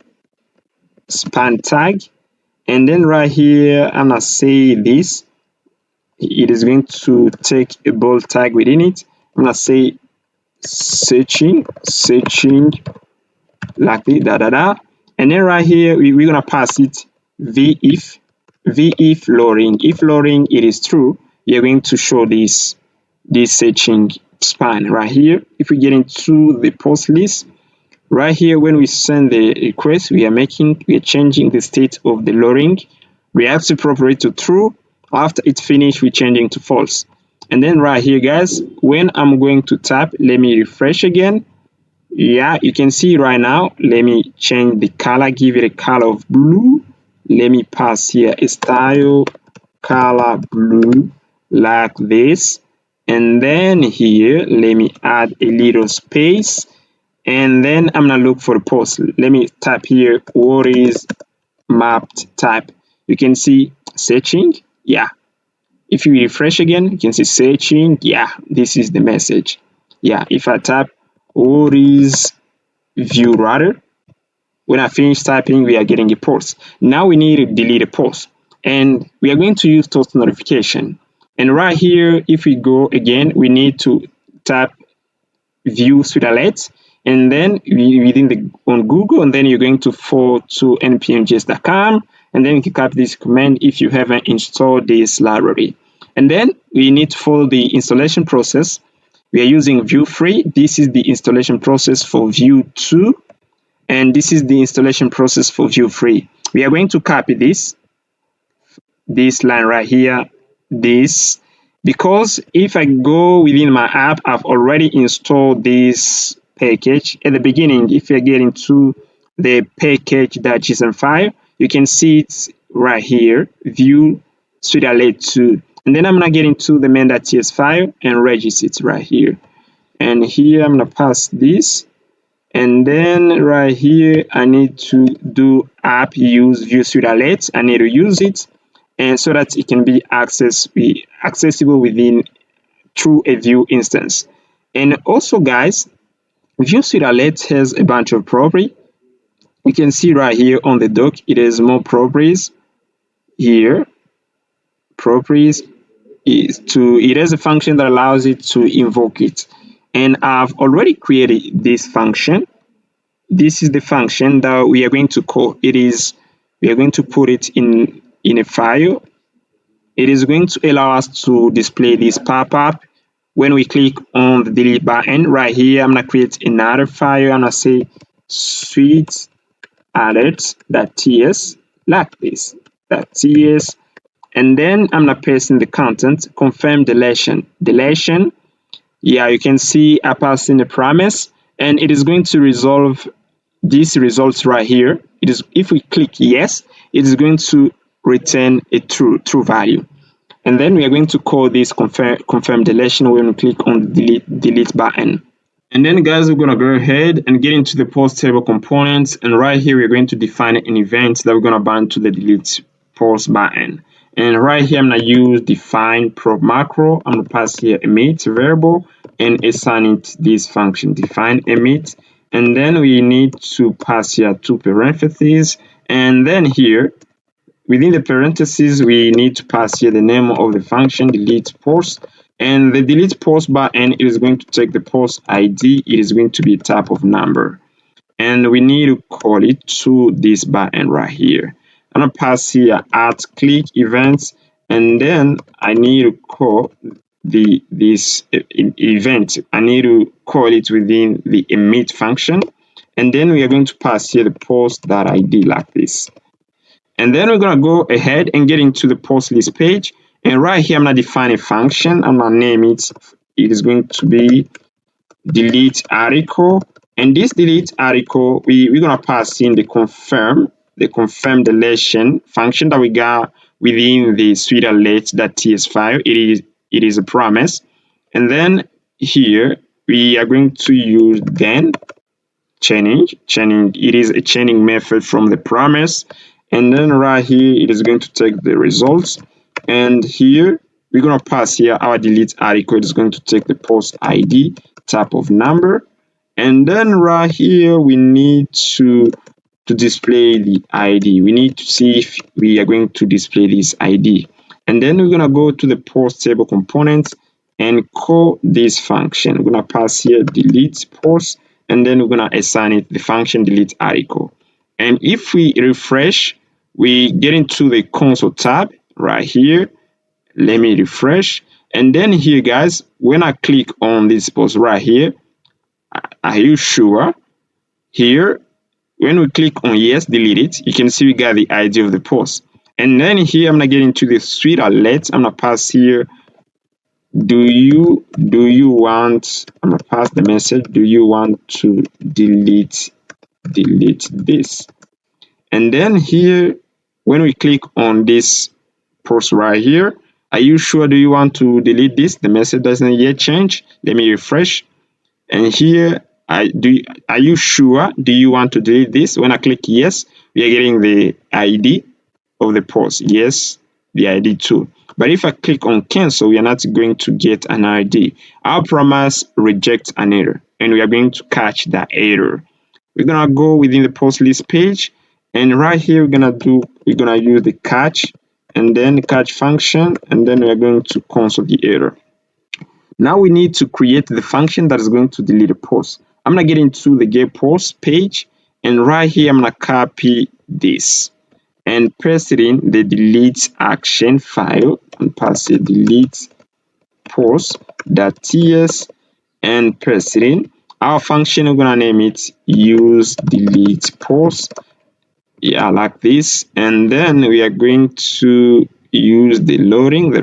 span tag, and then right here I'm gonna say this. It is going to take a bold tag within it. I'm gonna say searching like this, and then right here we're gonna pass it if loading. If loading it is true, you're going to show this searching span right here. If we get into the post list right here, when we send the request, we are changing the state of the loading reactive property to true. After it's finished, we're changing to false. And then right here, guys, when I'm going to tap, let me refresh again. You can see right now, let me change the color, give it a color of blue. Let me pass here a style color blue like this, and then here let me add a little space, and then I'm gonna look for the post. Let me type here what is mapped type. you can see searching. Yeah, if you refresh again, you can see searching. Yeah, this is the message. Yeah, if I type what is view router, when I finish typing, we are getting a post. Now we need to delete a post, and we are going to use toast notification. And right here, if we go again, we need to type view suite alerts, and then within the on Google, and then you're going to forward to npmjs.com, and then you can copy this command if you haven't installed this library. And then we need to follow the installation process. We are using Vue 3. This is the installation process for Vue 2, and this is the installation process for Vue 3. We are going to copy this line right here, this, because if I go within my app, I've already installed this package. At the beginning, if you get into the package.json file, you can see it right here, Vue suite alert 2. And then I'm gonna get into the main.ts file and register it right here. And here I'm gonna pass this. And then right here, I need to do app use Vue suite alerts. I need to use it, and so that it can be accessible within through a Vue instance. And also, guys, Vue suite alerts has a bunch of properties. You can see right here on the doc, it has more properties here. Properties it has a function that allows it to invoke it. And I've already created this function. This is the function that we are going to call. We are going to put it in a file. It is going to allow us to display this pop-up when we click on the delete button right here. I'm going to create another file. I'm going to say suite alerts.ts, like this, .ts, and then I'm going to paste in the content, confirm deletion. Yeah, you can see I passed in the promise, and it is going to resolve these results right here. It is, if we click yes, it is going to return a true value. And then we are going to call this confirm deletion when we click on the delete button. And then, guys, we're going to go ahead and get into the post table components, and right here we're going to define an event that we're going to bind to the delete post button. And right here I'm going to use define prop macro. I'm going to pass here emit variable and assign it this function, define emit. And then we need to pass here two parentheses, and then here within the parentheses we need to pass here the name of the function delete post, and the delete post button is going to take the post ID. It is going to be a type of number, and we need to call it to this button right here. I'm gonna pass here at click events, and then I need to call this event. I need to call it within the emit function, and then we are going to pass here the post.id like this. And then we're going to go ahead and get into the post list page, and right here I'm going to define a function. I'm going to name it. It is going to be delete article, and this delete article we're going to pass in the confirm deletion function that we got within the suite alert.ts file. It is a promise. And then here we are going to use then chaining. It is a chaining method from the promise. And then right here it is going to take the results, and here we're going to pass here our delete article. It is going to take the post ID type of number, and then right here we need to display the ID. We need to see if we are going to display this ID, and then we're going to go to the post table component and call this function. We're going to pass here delete post, and then we're going to assign it the function delete article. And if we refresh, we get into the console tab right here. Let me refresh, and then here, guys, when I click on this post right here, are you sure? Here when we click on yes, delete it, you can see we got the ID of the post. And then here I'm gonna get into the suite alert. I'm gonna pass here do you want, I'm gonna pass the message, do you want to delete this? And then here when we click on this post right here, are you sure, do you want to delete this? The message doesn't yet change. Let me refresh, and here are you sure, do you want to delete this? When I click yes, we are getting the ID. of the post. Yes, the ID too. But if I click on cancel, we are not going to get an ID. Our promise rejects an error, and we are going to catch that error. We're gonna go within the post list page, and right here we're gonna use the catch, and then the catch function, and then we are going to console the error. Now we need to create the function that is going to delete a post. I'm gonna get into the get post page, and right here I'm gonna copy this and paste it in the delete action file and pass it delete post.ts and paste it in. Our function, we're gonna name it use delete post, yeah, like this. And then we are going to use the loading, the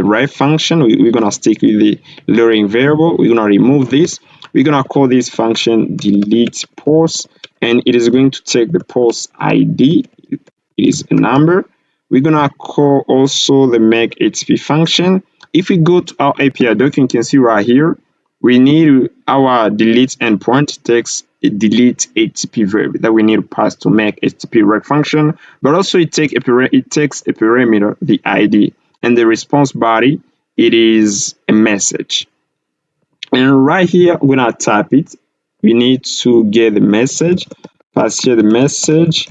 ref function. We're gonna stick with the loading variable. We're gonna remove this. We're gonna call this function delete post, and it is going to take the post ID. It is a number. We're gonna call also the makeHTP function. If we go to our API doc, you can see right here, we need our delete endpoint takes a delete HTTP verb that we need to pass to makeHttpReq function, but also it takes a parameter, the ID, and the response body, it is a message. And right here, we're gonna type it. We need to get the message, pass here the message,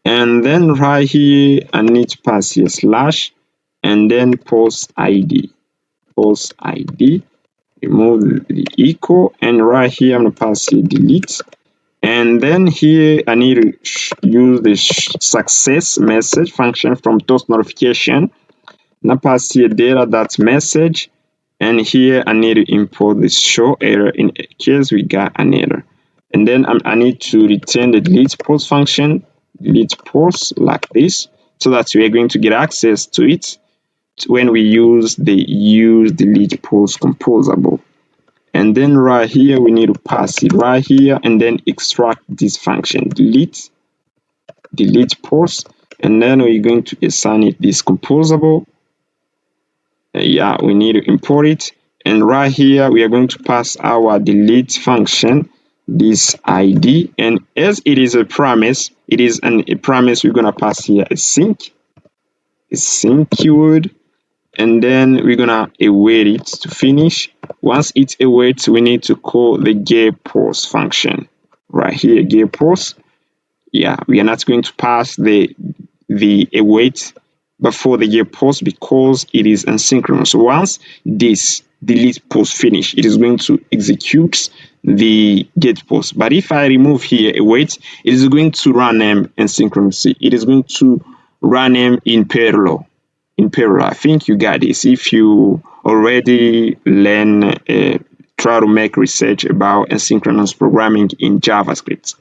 and then right here, I need to pass here slash, and then post ID, remove the echo, and right here I'm gonna pass here delete, and then here I need to use the success message function from toast notification. Now pass here data.message, and here I need to import the show error in case we got an error. And then I need to return the delete post function, delete post like this, so that we are going to get access to it when we use the use delete post composable. And then right here we need to pass it right here, and then extract this function delete post, and then we're going to assign it this composable. Yeah, we need to import it, and right here we are going to pass our delete function this ID, and as it is a promise, a promise, we're going to pass here a sync keyword, and then we're gonna await it to finish. Once it awaits, we need to call the get post function right here, get post. Yeah, we are not going to pass the await before the get post because it is asynchronous. Once this delete post finish, it is going to execute the get post. But if I remove here await, it is going to run them asynchronously. It is going to run them in parallel. I think you got this. If you already try to make research about asynchronous programming in JavaScript.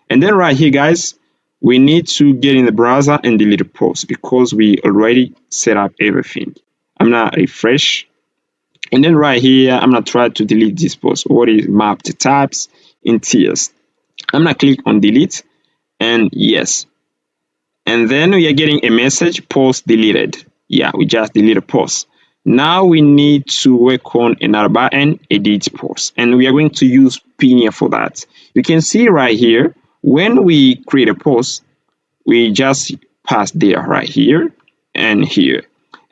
And then right here, guys, we need to get in the browser and delete the post because we already set up everything. I'm gonna refresh, and then right here, I'm gonna try to delete this post. What is map to types in TS? I'm gonna click on delete, and yes. And then we are getting a message, post deleted. Yeah, we just deleted post. Now we need to work on another button, edit post, and we are going to use Pinia for that. You can see right here, when we create a post, we just pass data right here and here.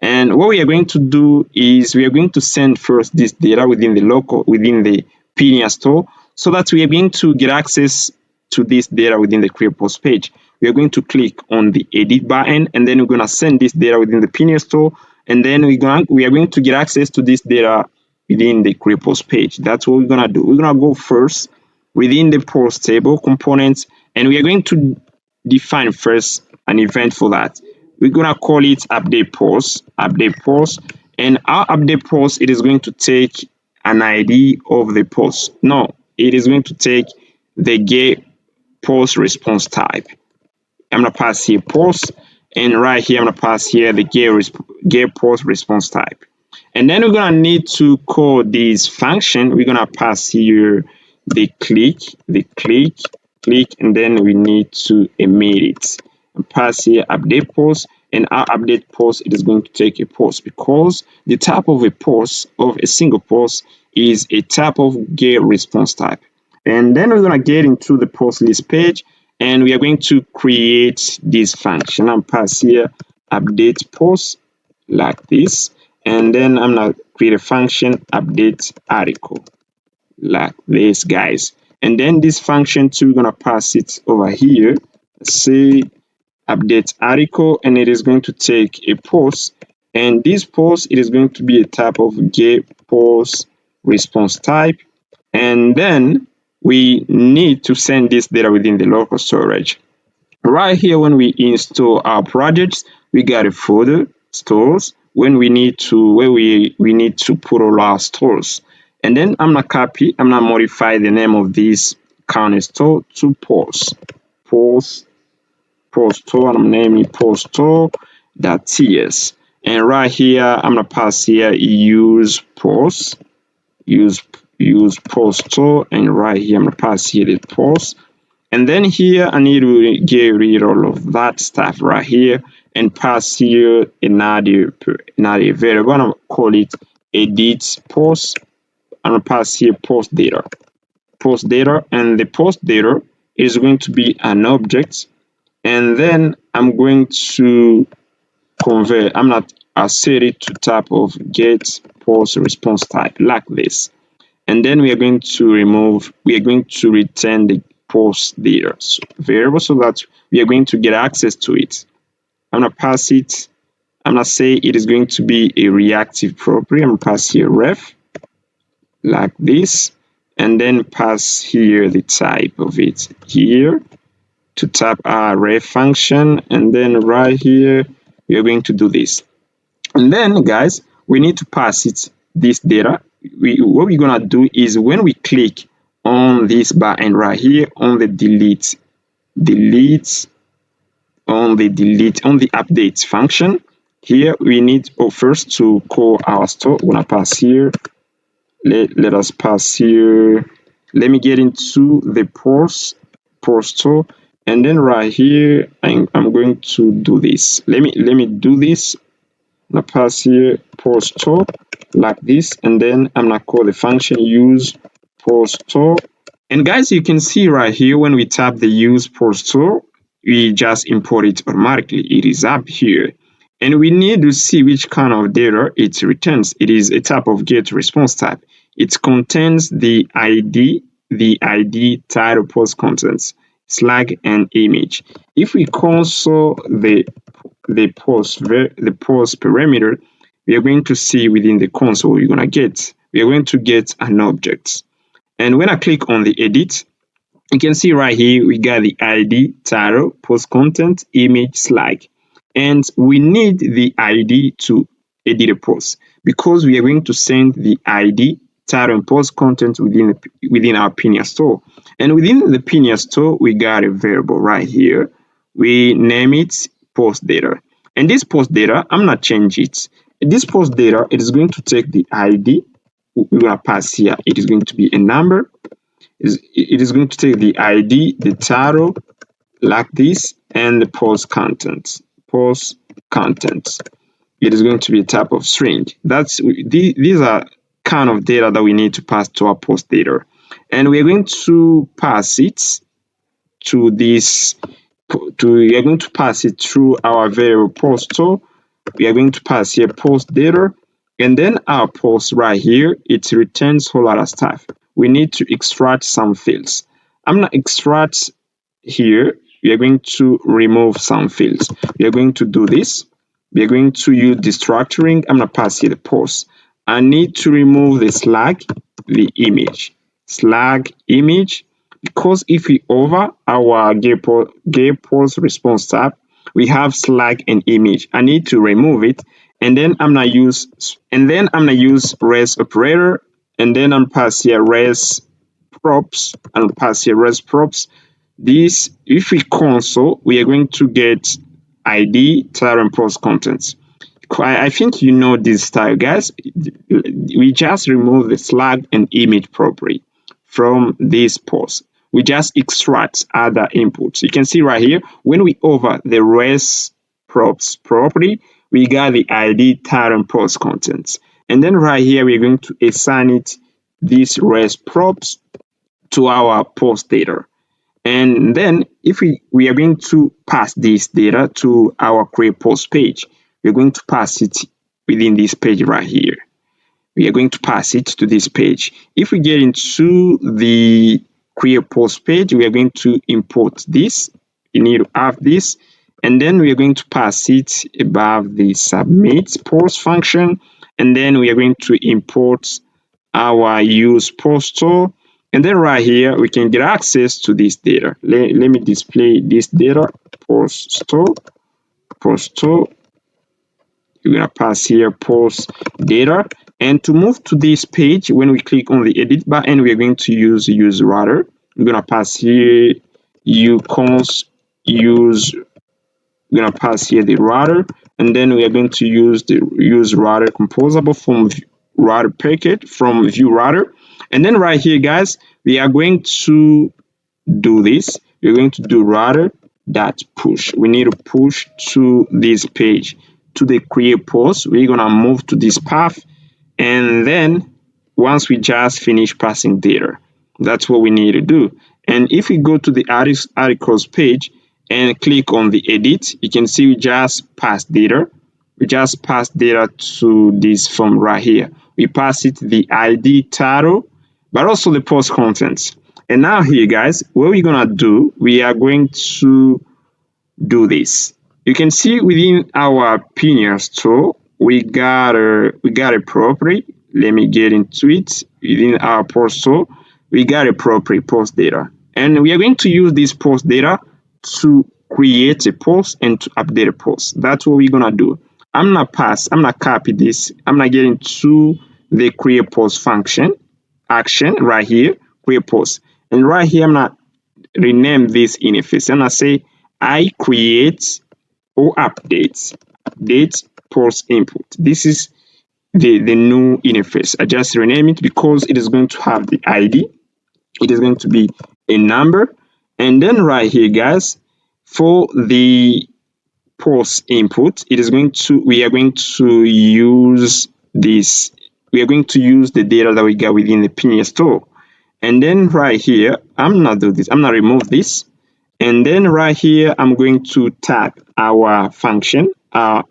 And what we are going to do is we are going to send first this data within the Pinia store, so that we are going to get access to this data within the create post page. We are going to click on the edit button, and then we're going to send this data within the Pinia store, and then we are going to get access to this data within the create post page. That's what we're going to do. We're going to go first within the post table components, and we are going to define first an event for that. We're going to call it update post, and our update post, it is going to take an ID of the post. No, it is going to take the get post response type. I'm gonna pass here post, and right here I'm gonna pass here the get post response type. And then we're gonna need to call this function. We're gonna pass here the click, and then we need to emit it and pass here update post. And our update post, it is going to take a post because the type of a post of a single post is a type of get response type. And then we're gonna get into the post list page, and we are going to create this function and pass here update post like this, and then I'm gonna create a function update article like this, guys. And then this function too, we're gonna pass it over here, say update article, and it is going to take a post, and this post, it is going to be a type of get post response type, and then we need to send this data within the local storage. Right here, when we install our projects, we got a folder stores when we need to where we need to put all our stores. And then I'm gonna modify the name of this current store to post store, and I'm naming post store.ts. And right here, I'm gonna pass here use post store, and right here I'm gonna pass here the post. And then here I need to get rid of all of that stuff right here and pass here another variable. I'm gonna call it edit post. I'm gonna pass here post data, and the post data is going to be an object. And then I'm going to convert. I'm not set it to type of get post response type like this. And then we are going to return the post data variable so that we are going to get access to it. I'm gonna pass it. I'm gonna say it is going to be a reactive property. I'm gonna pass here ref like this, and then pass here the type of it here to type our ref function, and then right here we are going to do this. And then guys, we need to pass it this data. What we're gonna do is when we click on this button right here on the delete on the update function, here we need first to call our store. We're gonna pass here. Let us pass here. Let me get into the post store, and then right here I'm going to do this. Let me do this. I'm gonna pass here post store like this, and then I'm gonna call the function use post store. And guys, you can see right here when we tap the use post store, we just import it automatically. It is up here, and we need to see which kind of data it returns. It is a type of get response type. It contains the ID, title, post contents, flag, and image. If we console the post parameter, we are going to see within the console we are going to get an object. And when I click on the edit, you can see right here we got the ID, title, post content, image, flag, and we need the ID to edit a post because we are going to send the ID, title, and post content within our Pinia store. And within the Pinia store, we got a variable right here. We name it post data, and this post data, I'm gonna change it. This post data, it is going to take the ID. We're gonna pass here. It is going to be a number. It is going to take the ID, the title, like this, and the post content. It is going to be a type of string. These are kind of data that we need to pass to our post data, and we're going to pass it to this. We are going to pass it through our variable post store. We are going to pass here post data, and then our post right here, it returns whole lot of stuff. We need to extract some fields. I'm gonna extract here. We are going to remove some fields. We are going to do this. We are going to use Refactoring. I'm gonna pass here the post. I need to remove the the image, because if we over our get post response tab, we have flag and image. I need to remove it, and then I'm gonna use res operator, and then I'm pass here res props, and pass here res props. This, if we console, we are going to get ID, title, and post contents. I think you know this style, guys. We just remove the flag and image property from this post. We just extract other inputs. You can see right here, when we over the res props property, we got the ID, title, and post contents. And then right here, we're going to assign it this res props to our post data. And then if we are going to pass this data to our create post page, we're going to pass it within this page right here. We are going to pass it to this page. If we get into the create post page, we are going to import this. You need to have this, and then we are going to pass it above the submit post function, and then we are going to import our use postal, and then right here we can get access to this data. Let me display this data, postal. You're gonna pass here post data, and to move to this page, when we click on the edit button, we are going to use router. We're gonna pass here ucons use. We're gonna pass here the router, and then we are going to use the use router composable from router packet from view router. And then right here, guys, we are going to do this. We're going to do router dot push. We need to push to this page, to the create post. We're gonna move to this path, and then once we just finish passing data, that's what we need to do. And if we go to the articles page and click on the edit, you can see we just pass data. We just pass data to this form right here. We pass it the ID title, but also the post contents. And now here, guys, what we're gonna do, we are going to do this. You can see within our Pineal store, we got a property. Let me get into it. Within our post store, we got a property post data, and we are going to use this post data to create a post and to update a post. That's what we're gonna do. I'm gonna copy this. I'm gonna get into the create post function action right here, create post, and right here I'm gonna rename this interface. I'm gonna say I create or update post input. This is the new interface. I just rename it because it is going to have the ID. It is going to be a number. And then right here, guys, for the post input, we are going to use this. We are going to use the data that we got within the Pineal store. And then right here, I'm not do this. I'm not remove this. And then right here, I'm going to tap our function, our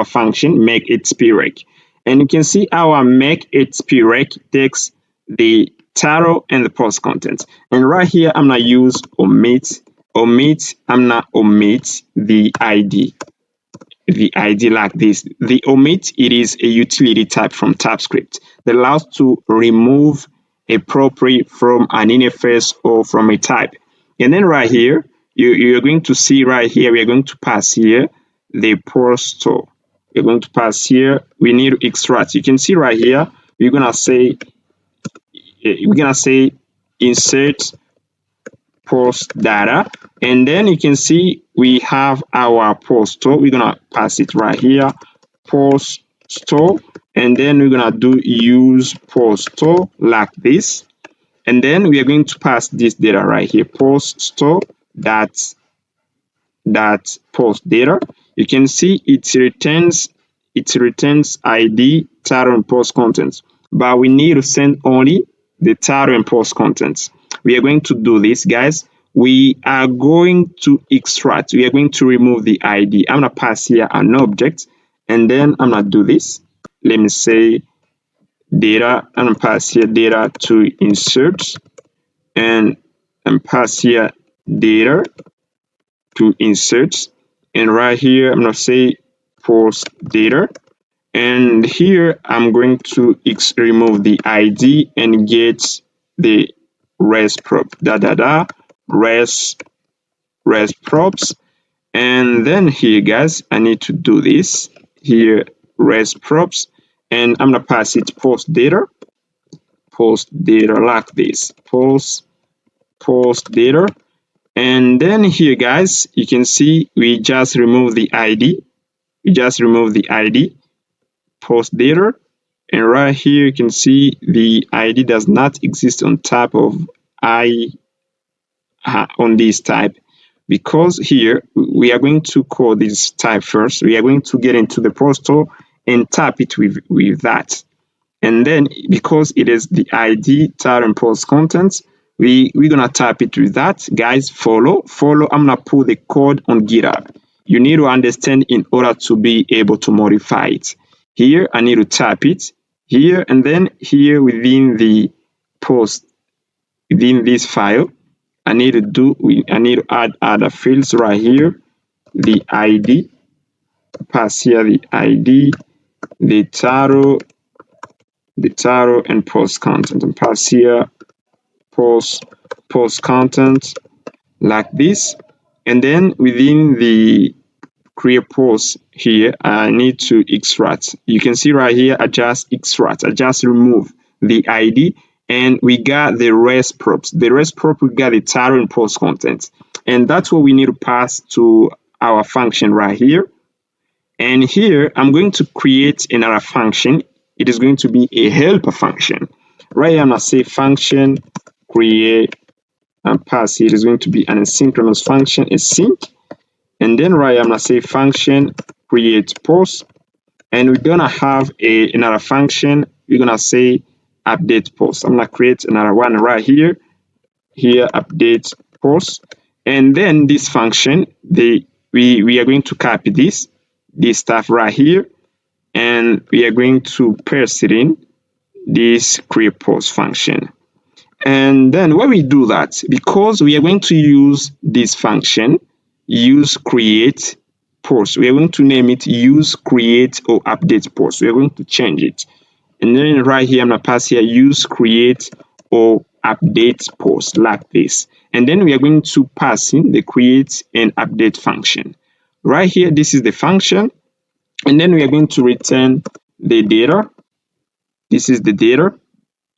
function makeHttpReq. And you can see our makeHttpReq takes the title and the post content. And right here, I'm gonna use omit. I'm gonna omit the ID. The ID like this. The omit, it is a utility type from TypeScript that allows to remove a property from an interface or from a type. And then right here, you're going to see right here, we are going to pass here the postal. We're going to pass here, we need to extract. You can see right here, we're gonna say insert post data, and then you can see we have our postal. We're gonna pass it right here, postal, and then we're gonna do use postal like this. And then we are going to pass this data right here, postal that post data. You can see it returns ID, title, and post contents, but we need to send only the title and post contents. We are going to do this, guys. We are going to extract. We are going to remove the ID. I'm gonna pass here an object, and then I'm gonna do this. Let me say data. I'm gonna pass here data to insert, and pass here data to insert, and right here I'm gonna say post data, and here I'm going to remove the ID and get the res prop res props. And then here, guys, I need to do this here, res props, and I'm gonna pass it post data like this, post data. And then here, guys, you can see we just remove the ID. Post data, and right here you can see the ID does not exist on top of on this type, because here we are going to call this type first. We are going to get into the postal and tap it with that, and then because it is the ID, title, and post contents, we're gonna type it with that. Guys, follow. I'm gonna put the code on GitHub. You need to understand in order to be able to modify it. Here I need to type it here, and then here within the post, within this file, I need to add other fields right here. The ID, pass here the ID, the title, and post content, and pass here post content like this. And then within the create post here, I need to extract. You can see right here, I just extract, I just remove the ID, and we got the rest props. The rest prop, we got the title and post content, and that's what we need to pass to our function right here. And here I'm going to create another function. It is going to be a helper function. Right here I'm gonna say function create and pass. It is going to be an asynchronous function, async. And then right here I'm gonna say function create post, and we're gonna have another function. We're gonna say update post. I'm gonna create another one right here. Here update post, and then this function, we are going to copy this stuff right here, and we are going to paste it in this create post function. And then when we do that, because we are going to use this function, use create post, we are going to name it use create or update post. We are going to change it. And then right here, I'm going to pass here use create or update post like this. And then we are going to pass in the create and update function. Right here, this is the function. And then we are going to return the data. This is the data.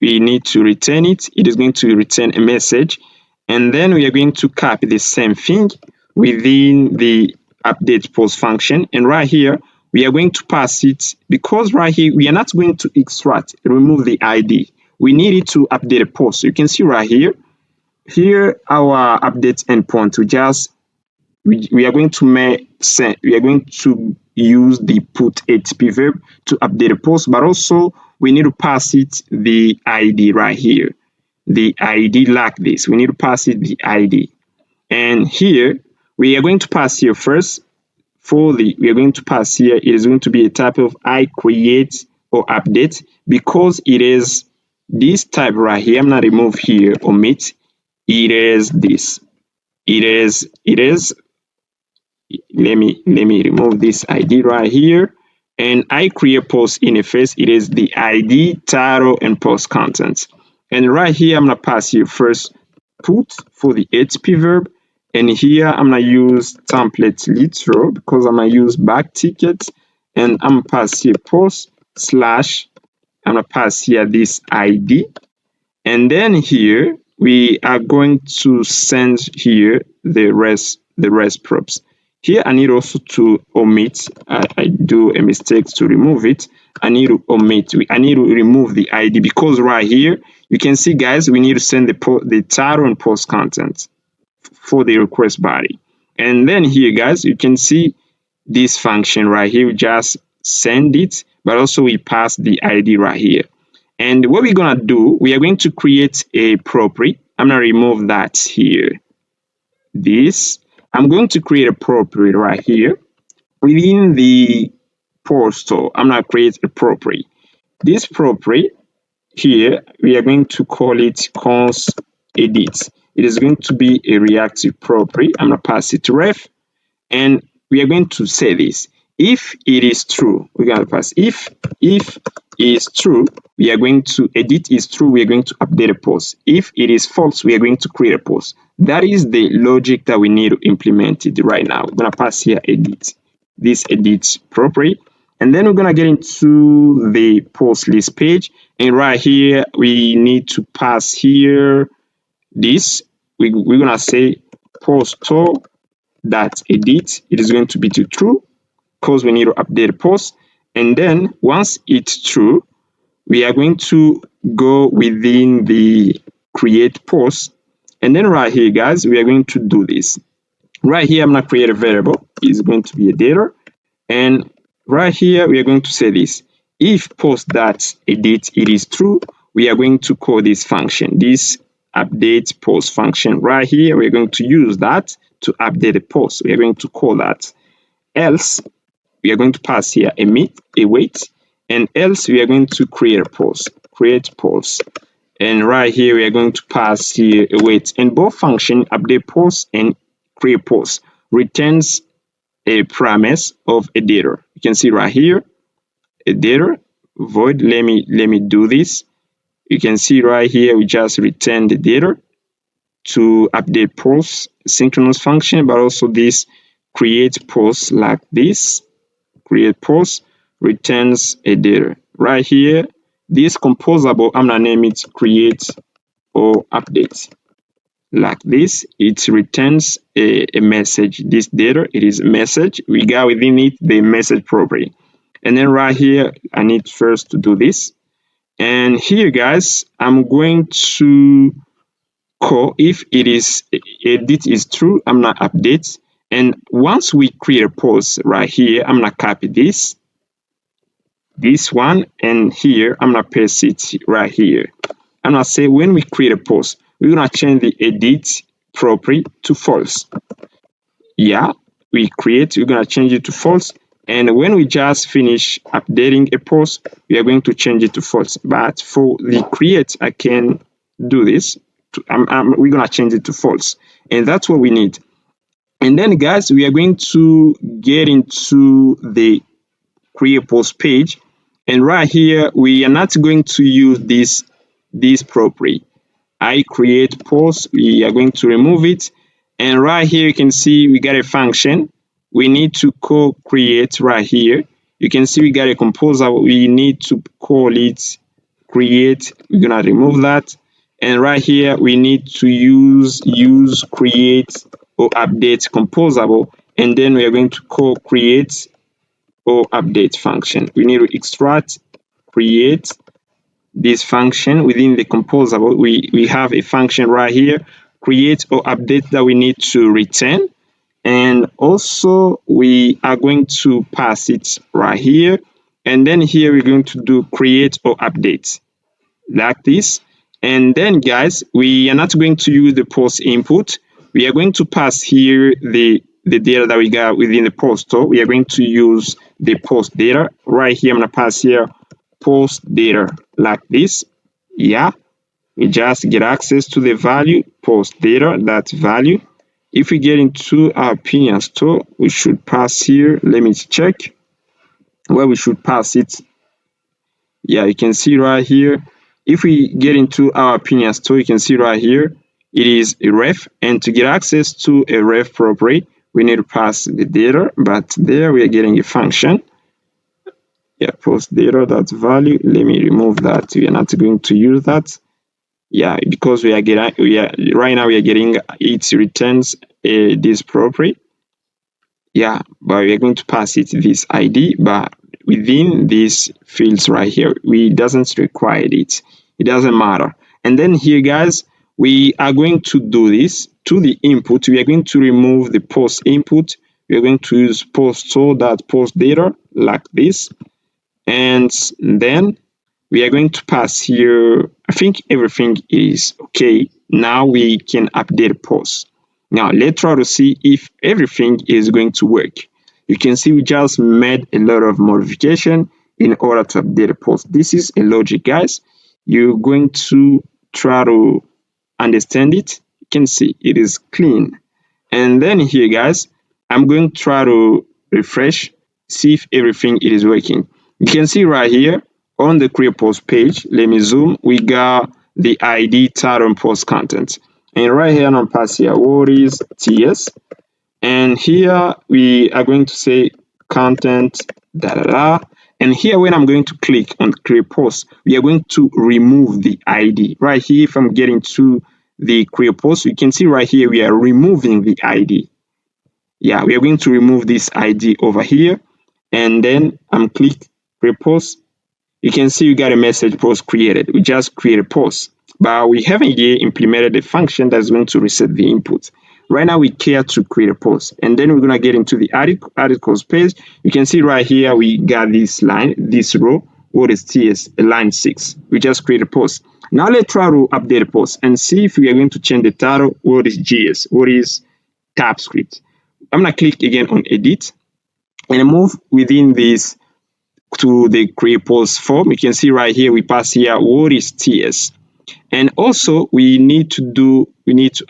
We need to return it. It is going to return a message. And then we are going to copy the same thing within the update post function. And right here, we are going to pass it, because right here, we are not going to extract, remove the ID. We need it to update a post. So you can see right here, our update endpoint, we are going to use the put HTTP verb to update a post, but also we need to pass it the ID right here, the ID like this. We need to pass it the ID. And here we are going to pass here first. We are going to pass here, it is going to be a type of I create or update, because it is this type right here. I'm not remove here, omit. It is this. It is let me remove this ID right here, and I create post interface. It is the ID, title, and post content. And right here, I'm gonna pass here first put for the HTTP verb, and here I'm gonna use template literal because I'm gonna use back ticket, and I'm gonna pass here post slash. I'm gonna pass here this ID, and then here we are going to send here the rest props. Here I need also to omit. I do a mistake to remove it. I need to omit. I need to remove the ID, because right here you can see, guys, we need to send the title and post content for the request body. And then here, guys, you can see this function right here. We just send it, but also we pass the ID right here. And what we're gonna do, we are going to create a property. I'm gonna remove that here. I'm going to create a property right here. Within the postal, I'm gonna create a property. This property here, we are going to call it const edit. It is going to be a reactive property. I'm gonna pass it to ref, and we are going to say this. If it is true, we're going to pass if is true, we are going to edit is true, we are going to update a post. If it is false, we are going to create a post. That is the logic that we need to implement it right now. We're going to pass here edit, this edit property, and then we're going to get into the post list page. And right here, we need to pass here this. We're going to say postal that edit, it is going to be to true, because we need to update the post. And then once it's true, we are going to go within the create post, and then right here, guys, we are going to do this. Right here, I'm going to create a variable. It's going to be a data, and right here we are going to say this. If post that edit it is true, we are going to call this function, this update post function. Right here, we're going to use that to update the post. We are going to call that. Else, we are going to pass here a wait, and else we are going to create a post, and right here we are going to pass here a wait. And both function, update post and create post, returns a promise of a data. You can see right here a data void. Let me do this. You can see right here we just return the data to update post synchronous function, but also this create post like this. Create post returns a data. Right here, this composable, I'm gonna name it create or update. Like this, it returns a message. This data, it is a message. We got within it the message property. And then right here, I need first to do this. And here, guys, I'm going to call if it is edit is true, I'm gonna update. And once we create a post right here, I'm gonna copy this one, and here I'm gonna paste it right here. I'm gonna say when we create a post, we're gonna change the edit property to false. Yeah, we're gonna change it to false. And when we just finish updating a post, we are going to change it to false. But for the create, I can do this. We're gonna change it to false, and that's what we need. And then, guys, we are going to get into the create post page, and right here we are not going to use this property. I create post, we are going to remove it, and right here you can see we got a function. We need to call create right here. You can see we got a composer. We need to call it create. We're gonna remove that, and right here we need to use create or update composable, and then we are going to call create or update function. We need to extract create this function within the composable. We have a function right here, create or update, that we need to return, and also we are going to pass it right here, and then here we're going to do create or update like this. And then, guys, we are not going to use the post input. We are going to pass here the data that we got within the post store. We are going to use the post data right here. I'm gonna pass here post data like this. Yeah, we just get access to the value post data, that value. If we get into our opinion store, we should pass here. Let me check where we should pass it. Yeah, you can see right here. If we get into our opinion store, you can see right here it is a ref, and to get access to a ref property, we need to pass the data, but there we are getting a function. Yeah, post data, that value. Let me remove that. We are not going to use that. Yeah, because right now we are getting it returns this property. Yeah, but we are going to pass it this ID, but within these fields right here, we doesn't require it. It doesn't matter. And then here, guys, we are going to do this to the input. We are going to remove the post input. We are going to use post post data like this, and then we are going to pass here. I think everything is okay. Now we can update post. Now let's try to see if everything is going to work. You can see we just made a lot of modification in order to update a post. This is a logic, guys. You're going to try to understand it. You can see it is clean. And then here, guys, I'm going to try to refresh, see if everything is working. You can see right here on the create post page, let me zoom, we got the ID, title, and post content. And right here on pass here, what is TS? And here we are going to say content, And here when I'm going to click on create post, we are going to remove the ID. Right here, if I'm getting to the create post, you can see right here we are removing the ID. Yeah, we are going to remove this ID over here, and then I'm click create post. You can see we got a message post created. We just create a post, but we haven't yet implemented a function that's going to reset the input. Right now we care to create a post, and then we're gonna get into the articles page. You can see right here we got this line, this row. what is TS line 6. We just create a post. Now let's try to update a post and see if we are going to change the title. What is GS? What is TypeScript? I'm gonna click again on edit and move within this to the create post form. You can see right here we pass here what is TS. And also we need to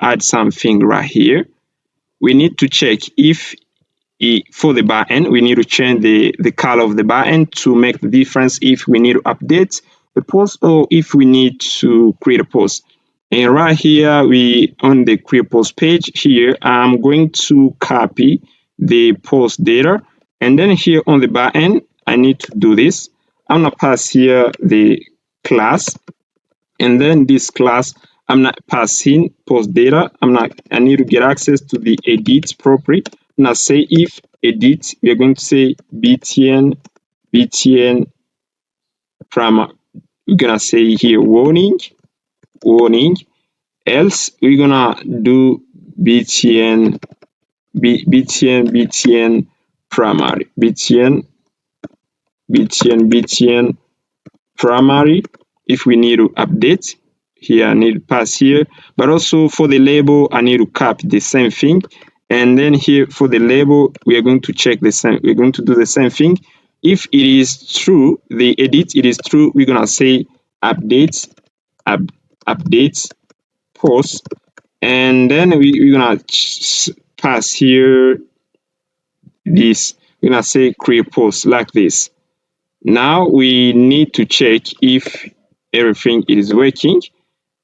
add something right here. We need to check if for the button, we need to change the color of the button to make the difference if we need to update the post or if we need to create a post. And right here, we on the create post page here, I'm going to copy the post data. And then here on the button, I need to do this. I'm gonna pass here the class, and then this class I'm not passing post data. I need to get access to the edit property. Now say if edit, we are going to say btn from, we're gonna say here warning, else we're gonna do btn primary, btn primary. If we need to update here, I need to pass here, but also for the label I need to copy the same thing. And then here for the label we are going to check the same, we're going to do the same thing. If it is true, the edit it is true, we're gonna say updates post, and then we're gonna pass here this, we're gonna say create post like this. Now we need to check if everything is working.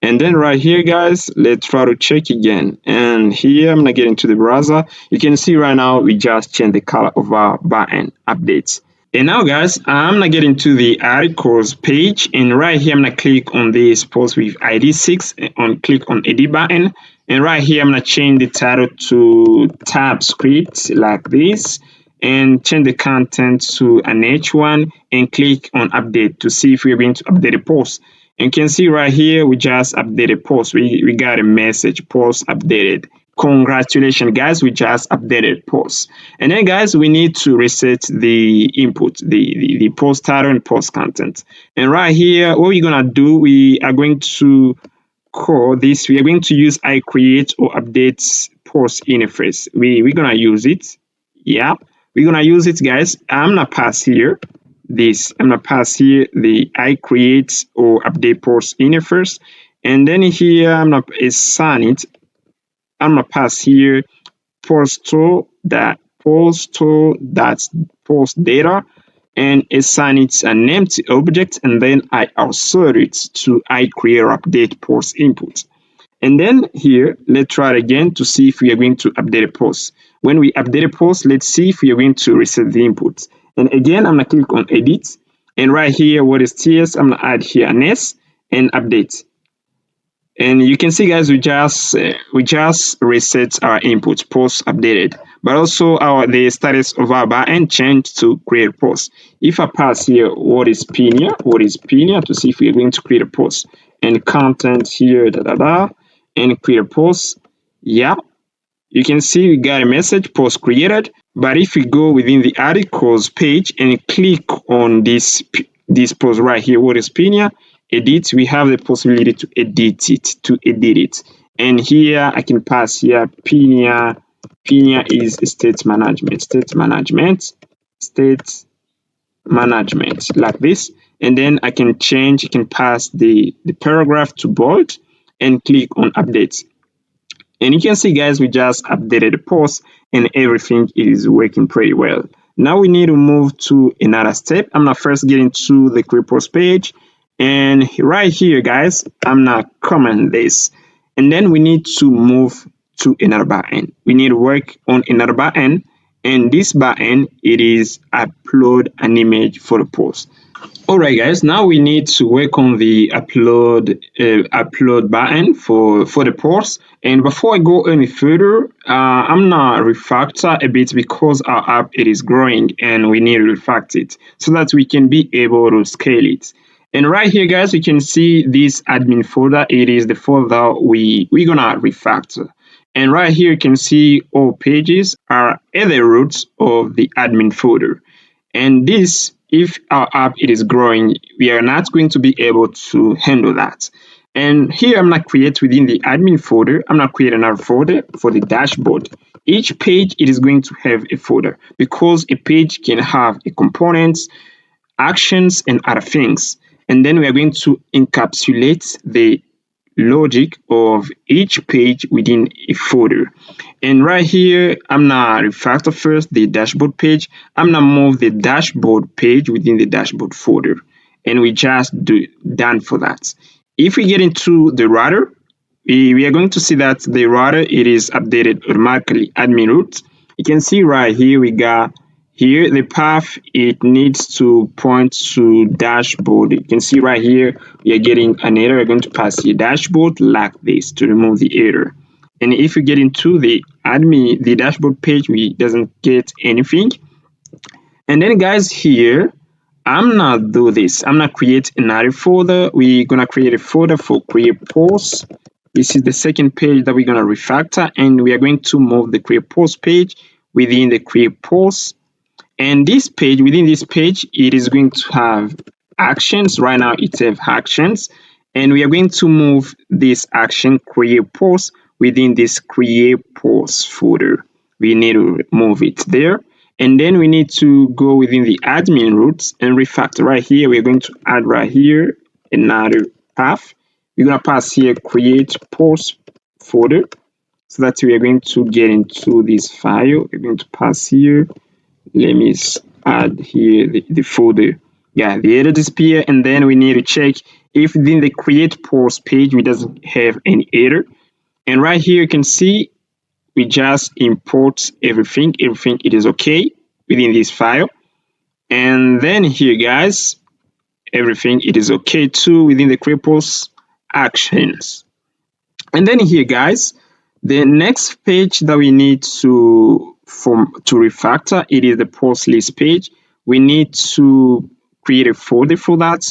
And then right here, guys, let's try to check again. And here I'm gonna get into the browser. You can see right now we just changed the color of our button updates. And now, guys, I'm gonna get into the articles page, and right here I'm gonna click on this post with ID 6 and click on edit button. And right here I'm gonna change the title to TypeScript like this, and change the content to an H1 and click on update to see if we're going to update a post. And you can see right here we just updated post. We got a message, post updated. Congratulations, guys, we just updated post. And then, guys, we need to reset the input, the post title and post content. And right here, what we're gonna do, we are going to call this, we are going to use I create or update post interface. We're gonna use it. Yeah, we're gonna use it, guys. I'm gonna pass here this, I'm gonna pass here the I create or update post interface, and then here I'm gonna assign it, I'm gonna pass here post data and assign it an empty object, and then I assert it to I create or update post input. And then here, let's try it again to see if we are going to update a post. When we update a post, let's see if we are going to reset the input. And again, I'm gonna click on edit, and right here, what is TS, I'm gonna add here an S and update. And you can see, guys, we just reset our input, post updated, but also the status of our button changed to create post. If I pass here what is pinia to see if we're going to create a post, and content here and create a post. Yeah, you can see we got a message, post created. But if we go within the articles page and click on this post right here, what is pinia, edit, we have the possibility to edit it. And here I can pass here pinia is state management like this. And then I can pass the paragraph to bold and click on update. And you can see, guys, we just updated the post and everything is working pretty well. Now we need to move to another step. I'm gonna first get into the create post page, and right here, guys, I'm gonna comment this, and then we need to move to another button. We need to work on another button, and this button, it is upload an image for the post. Alright, guys, now we need to work on the upload button for the post. And before I go any further, I'm gonna refactor a bit because our app, it is growing and we need to refactor it so that we can be able to scale it. And right here, guys, you can see this admin folder. It is the folder we're gonna refactor. And right here you can see all pages are at the roots of the admin folder. And this if our app it is growing, we are not going to be able to handle that. And here I'm not create within the admin folder, I'm not creating another folder for the dashboard. Each page it is going to have a folder because a page can have a components, actions, and other things. And then we are going to encapsulate the logic of each page within a folder. And right here, I'm gonna refactor first the dashboard page. I'm gonna move the dashboard page within the dashboard folder. And we just do done for that. If we get into the router, we are going to see that the router it is updated automatically admin root. You can see right here we got here the path it needs to point to dashboard. You can see right here we are getting an error. We're going to pass the dashboard like this to remove the error. And if we get into the admin the dashboard page, we doesn't get anything. And then guys here I'm not do this. I'm not create another folder. We're gonna create a folder for create post. This is the second page that we're gonna refactor, and we are going to move the create post page within the create post. And this page, within this page, it is going to have actions. Right now, it has actions, and we are going to move this action create post within this create post folder. We need to move it there. And then we need to go within the admin roots and refactor. Right here, we're going to add right here another path. We're going to pass here create post folder so that we are going to get into this file. We're going to pass here. Let me add here the folder. Yeah, the error disappear, and then we need to check if within the create post page we doesn't have any error. And right here you can see we just import everything it is okay within this file. And then here guys, everything it is okay too within the create post actions. And then here guys, the next page that we need to refactor it is the post list page. We need to create a folder for that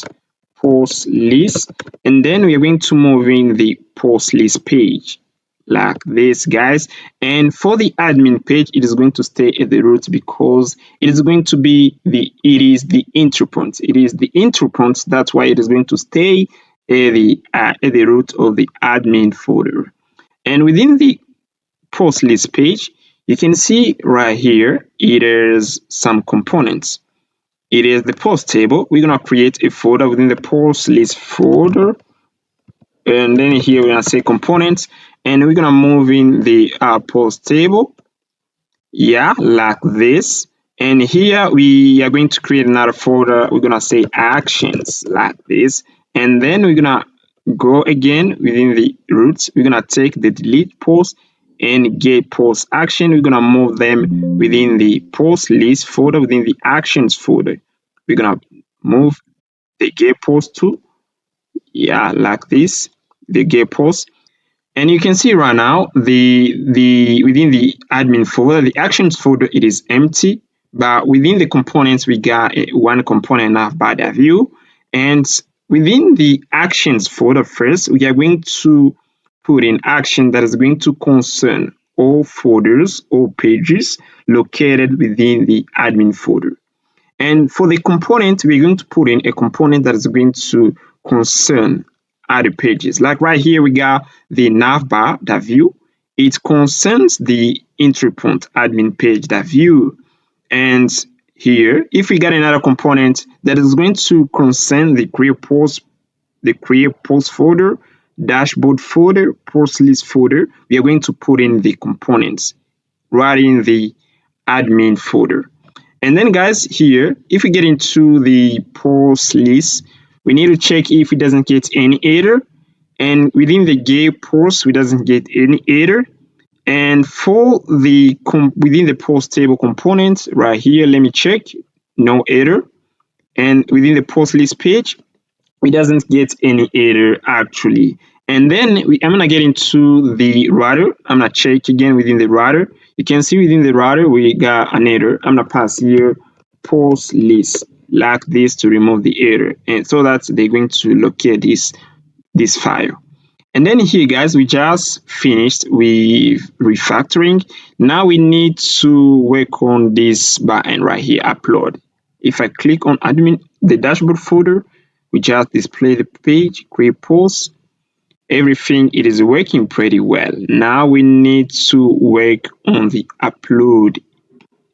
post list, and then we are going to move in the post list page like this guys. And for the admin page it is going to stay at the root because it is going to be the entry point. It is the entry point, that's why it is going to stay at the root of the admin folder. And within the post list page you can see right here it is some components. It is the post table. We're gonna create a folder within the post list folder, and then here we're gonna say components, and we're gonna move in the post table, yeah, like this. And here we are going to create another folder. We're gonna say actions like this, and then we're gonna go again within the roots. We're gonna take the delete post and get post action. We're gonna move them within the post list folder, within the actions folder. We're gonna move the get post to, yeah, like this, the get post. And you can see right now the within the admin folder, the actions folder it is empty, but within the components we got one component navbar.view. And within the actions folder first, we are going to put in action that is going to concern all folders, all pages located within the admin folder. And for the component, we're going to put in a component that is going to concern other pages. Like right here, we got the navbar.view. It concerns the entry point admin page.view. And here, if we got another component that is going to concern the create post folder, dashboard folder, post list folder, we are going to put in the components right in the admin folder. And then guys, here, if we get into the post list, we need to check if it doesn't get any error. And within the get post, we doesn't get any error. And for the within the post table component right here, let me check, no error. And within the post list page, it doesn't get any error actually. And then I'm gonna get into the router. I'm gonna check again within the router. You can see within the router we got an error. I'm gonna pass here post list like this to remove the error, and so that they're going to locate this file. And then here guys, we just finished with refactoring. Now we need to work on this button right here, upload. If I click on admin, the dashboard folder, we just display the page, create posts, everything. It is working pretty well. Now we need to work on the upload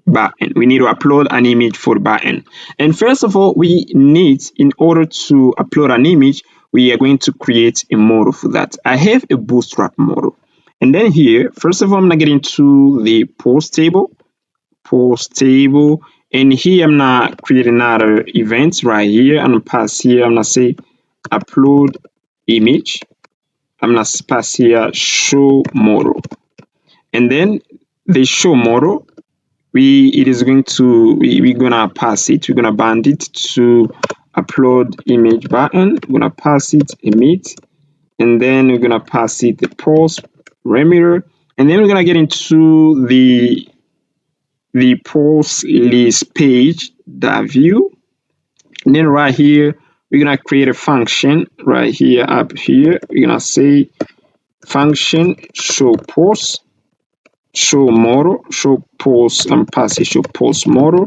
button. We need to upload an image for the button. And first of all, we need, in order to upload an image, we are going to create a model for that. I have a bootstrap model. And then here, first of all, I'm gonna get into the post table, and here I'm gonna create another event right here. I'm gonna pass here, I'm gonna say upload image. I'm gonna pass here show model. And then the show model, we're gonna pass it, we're gonna bind it to upload image button. We're gonna pass it emit, and then we're gonna pass it the post parameter, and then we're gonna get into the post list page that view. And then right here we're gonna create a function right here up here. We're gonna say function show post, show model, show post, and pass it show post model.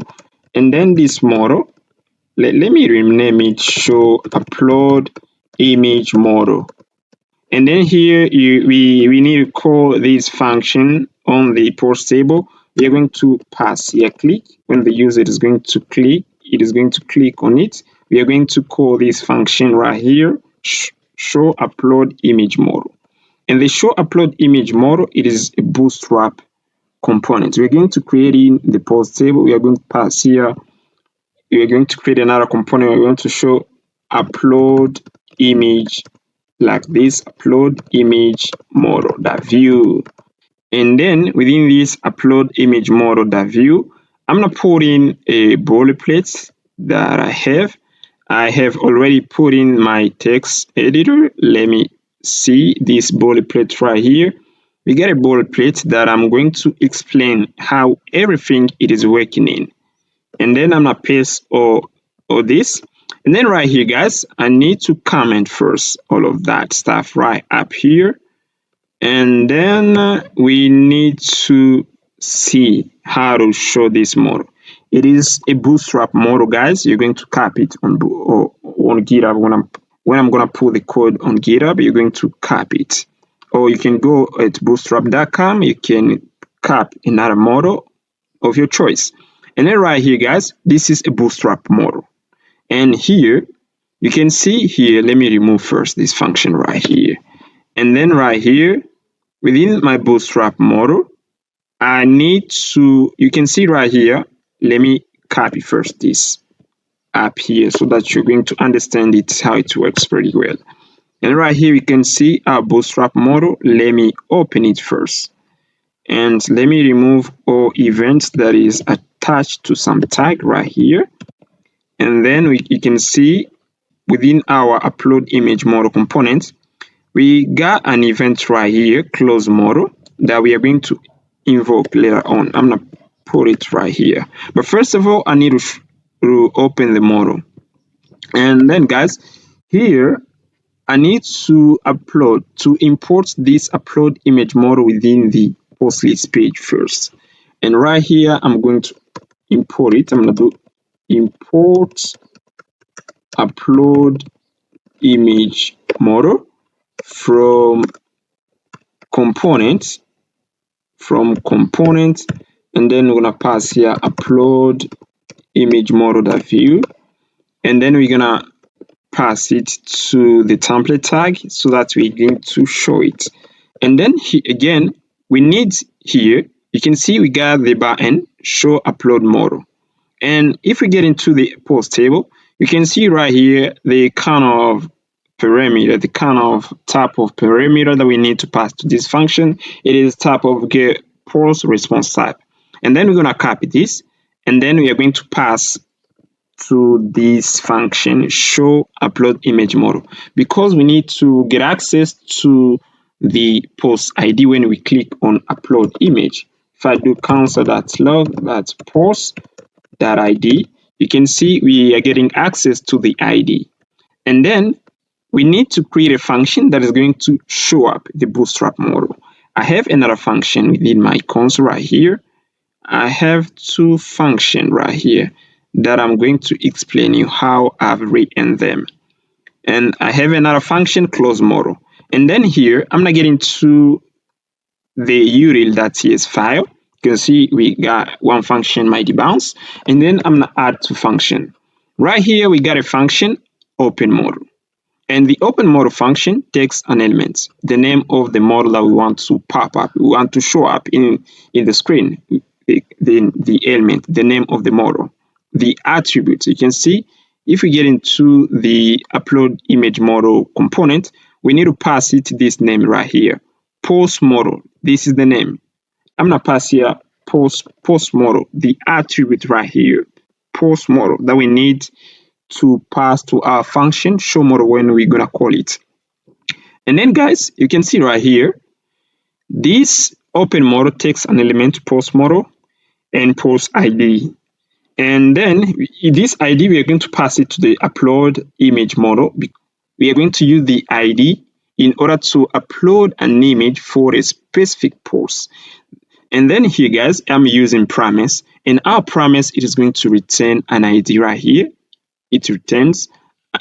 And then this model, let me rename it show upload image model. And then here we need to call this function on the post table. We are going to pass here click. When the user is going to click, it is going to click on it. We are going to call this function right here show upload image model. And the show upload image model, it is a bootstrap component. We're going to create in the post table. We are going to pass here. We are going to create another component. We're going to show upload image like this, upload image model that view. And then within this upload image model that view, I'm gonna put in a boilerplate that I have already put in my text editor. Let me see this boilerplate right here. We get a boilerplate that I'm going to explain how everything it is working in. And then I'm gonna paste all this. And then right here, guys, I need to comment first all of that stuff right up here. And then we need to see how to show this model. It is a bootstrap model, guys. You're going to copy it on GitHub. When I'm gonna put the code on GitHub, you're going to copy it. Or you can go at bootstrap.com, you can copy another model of your choice. And then right here, guys, this is a bootstrap model. And here, you can see here, let me remove first this function right here. And then right here, within my bootstrap model, I need to, you can see right here, let me copy first this up here so that you're going to understand it, how it works pretty well. And right here, you can see our bootstrap model. Let me open it first. And let me remove all events that is attached to some tag right here. And then you can see within our upload image model component, we got an event right here, close model, that we are going to invoke later on. I'm gonna put it right here. But first of all, I need to open the model. And then guys, here, I need to import this upload image model within the post list page first. And right here, I'm going to import it. I'm going to do import upload image model from component, and then we're going to pass here upload image model that view, and then we're going to pass it to the template tag so that we're going to show it. And then again, we need here, you can see we got the button show upload model. And if we get into the post table, you can see right here the kind of parameter, the kind of type of parameter that we need to pass to this function. It is type of get post response type. And then we're going to copy this, and then we are going to pass to this function show upload image model, because we need to get access to the post ID when we click on upload image. If I do console.log, that's post.id, you can see we are getting access to the ID. And then we need to create a function that is going to show up the bootstrap model. I have another function within my console right here. I have two functions right here. that I'm going to explain you how I've written them. And I have another function, close model. And then here, I'm not getting to the util.ts file. You can see we got one function, mightybounce, and then I'm gonna add two function. Right here, we got a function, open model. And the open model function takes an element, the name of the model that we want to pop up, we want to show up in the screen, the element, the name of the model, the attributes. You can see if we get into the upload image model component, we need to pass it this name right here, post model. This is the name. I'm gonna pass here post model, the attribute right here, post model that we need to pass to our function show model when we're gonna call it. And then guys, you can see right here, this open model takes an element post model and post ID. And then this ID, we are going to pass it to the upload image model. We are going to use the ID in order to upload an image for a specific post. And then here guys, I'm using promise. In our promise, it is going to return an ID right here. It returns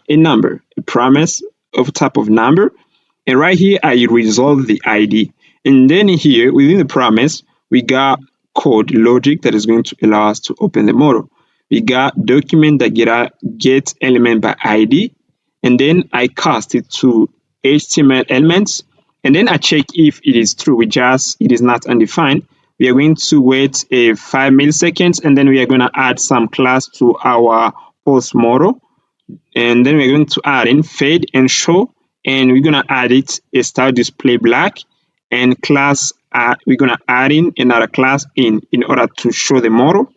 a number, a promise of type of number. And right here, I resolve the ID. And then here, within the promise, we got code logic that is going to allow us to open the model. We got document that get element by ID. And then I cast it to HTML elements. And then I check if it is true, it is not undefined. We are going to wait a 5 milliseconds, and then we are going to add some class to our post model. And then we're going to add in fade and show, and we're going to add it a style display black, and class we're going to add in another class in order to show the model.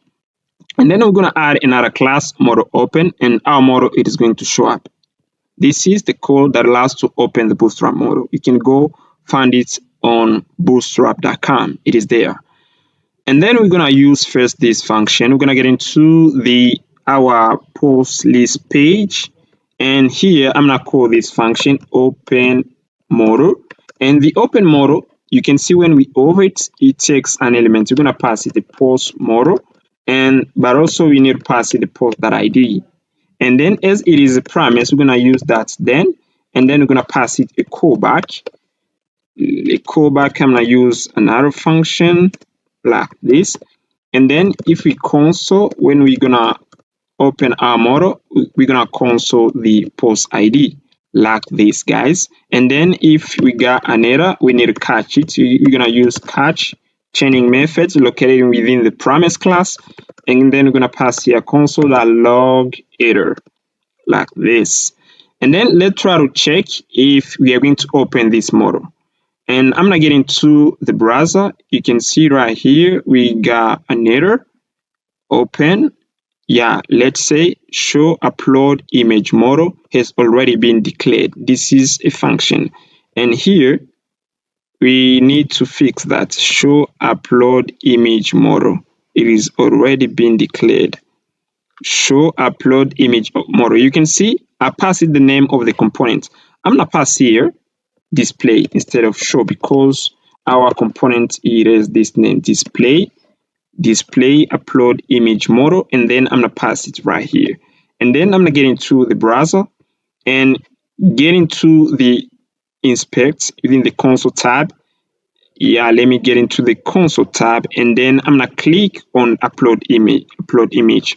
And then we're going to add another class, model open, and our model, it is going to show up. This is the code that allows to open the Bootstrap model. You can go find it on bootstrap.com. It is there. And then we're going to use first this function. We're going to get into our post list page. And here, I'm going to call this function open model. And the open model, you can see when we over it, it takes an element. We're going to pass it the post model. But also we need to pass it the post.id. And then as it is a promise, we're going to use that then. And then we're going to pass it a callback. A callback, I'm going to use another function like this. And then if we console, when we're gonna open our model, we're gonna console the post ID like this, guys. And then if we got an error, we need to catch it. We're gonna use catch chaining methods located within the promise class. And then we're gonna pass here console.log error like this. And then let's try to check if we are going to open this model. And I'm gonna get into the browser. You can see right here, we got an error, open. Yeah, let's say show upload image model has already been declared. This is a function. And here, we need to fix that. Show upload image model. It is already been declared. Show upload image model. You can see I passed it the name of the component. I'm gonna pass here display instead of show because our component it is this name display upload image model, and then I'm gonna pass it right here. And then I'm gonna get into the browser and get into the inspect within the console tab. Yeah, let me get into the console tab, and then I'm gonna click on upload image.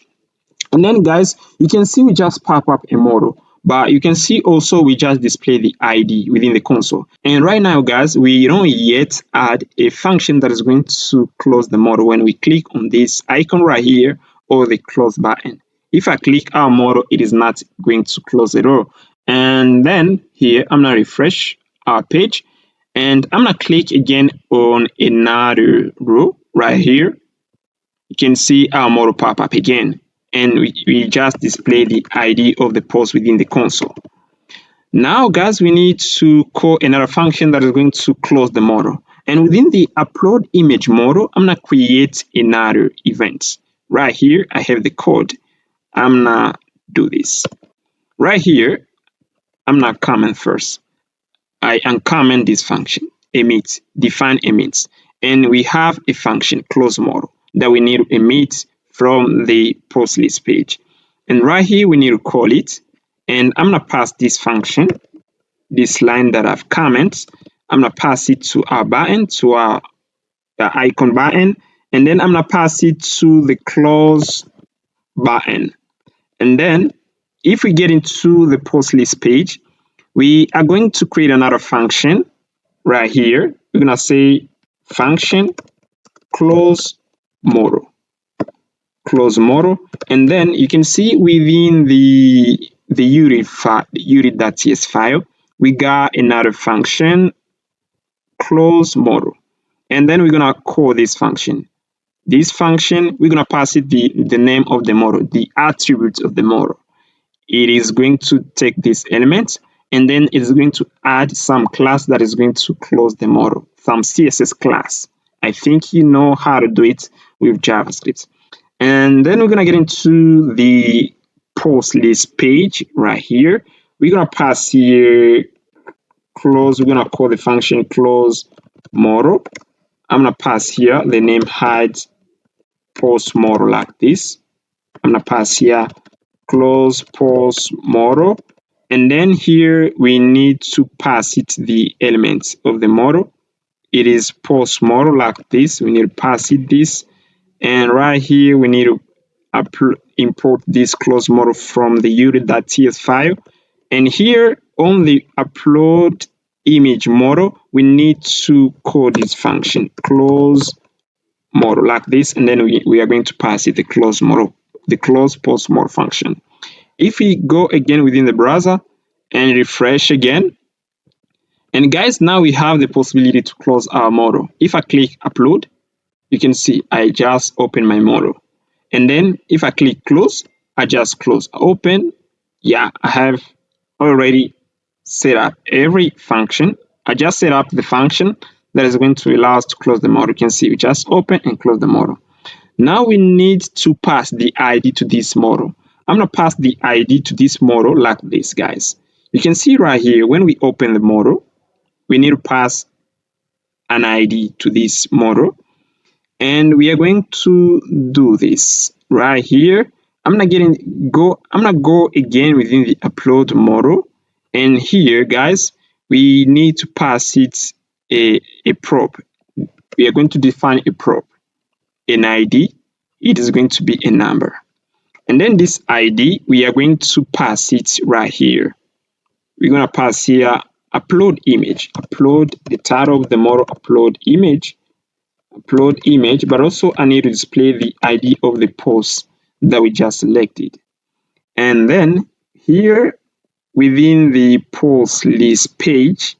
And then guys, you can see we just pop up a model, but you can see also we just display the ID within the console. And right now guys, we don't yet add a function that is going to close the model when we click on this icon right here or the close button. If I click our model, it is not going to close at all. And then here, I'm gonna refresh our page, and I'm gonna click again on another row right here. You can see our model pop up again, and we just display the ID of the post within the console. Now, guys, we need to call another function that is going to close the model. And within the upload image model, I'm gonna create another event. Right here, I have the code. I'm gonna do this. Right here, I'm gonna comment first. I uncomment this function, emit, define emits. And we have a function, close model, that we need to emit from the post list page. And right here, we need to call it. And I'm going to pass this function, this line that I've commented. I'm going to pass it to our button, to our icon button. And then I'm going to pass it to the close button. And then if we get into the post list page, we are going to create another function right here. We're going to say function close model. Close model, and then you can see within the urit.ts file, we got another function close model, and then we're gonna call this function. This function, we're gonna pass it the name of the model, the attributes of the model. It is going to take this element, and then it's going to add some class that is going to close the model, some CSS class. I think you know how to do it with JavaScript. And then we're going to get into the post list page right here. We're going to pass here close. We're going to call the function close model. I'm going to pass here the name hide post model like this. I'm going to pass here close post model. And then here we need to pass it the elements of the model. It is post model like this. We need to pass it this. And right here, we need to import this close model from the urit.ts file. And here on the upload image model, we need to call this function close model like this. And then we are going to pass it the close model, the close post model function. If we go again within the browser and refresh again, and guys, now we have the possibility to close our model. If I click upload, you can see I just open my model. And then if I click close, I just close. Open, yeah, I have already set up every function. I just set up the function that is going to allow us to close the model. You can see we just open and close the model. Now we need to pass the ID to this model. I'm going to pass the ID to this model like this, guys. You can see right here, when we open the model, we need to pass an ID to this model. And we are going to do this right here. I'm gonna go again within the upload model, and here, guys, we need to pass it a prop. We are going to define a prop, an ID. It is going to be a number, and then this ID we are going to pass it right here. We're gonna pass here upload image, upload the title of the model, upload image, but also I need to display the ID of the post that we just selected. And then here within the post list page,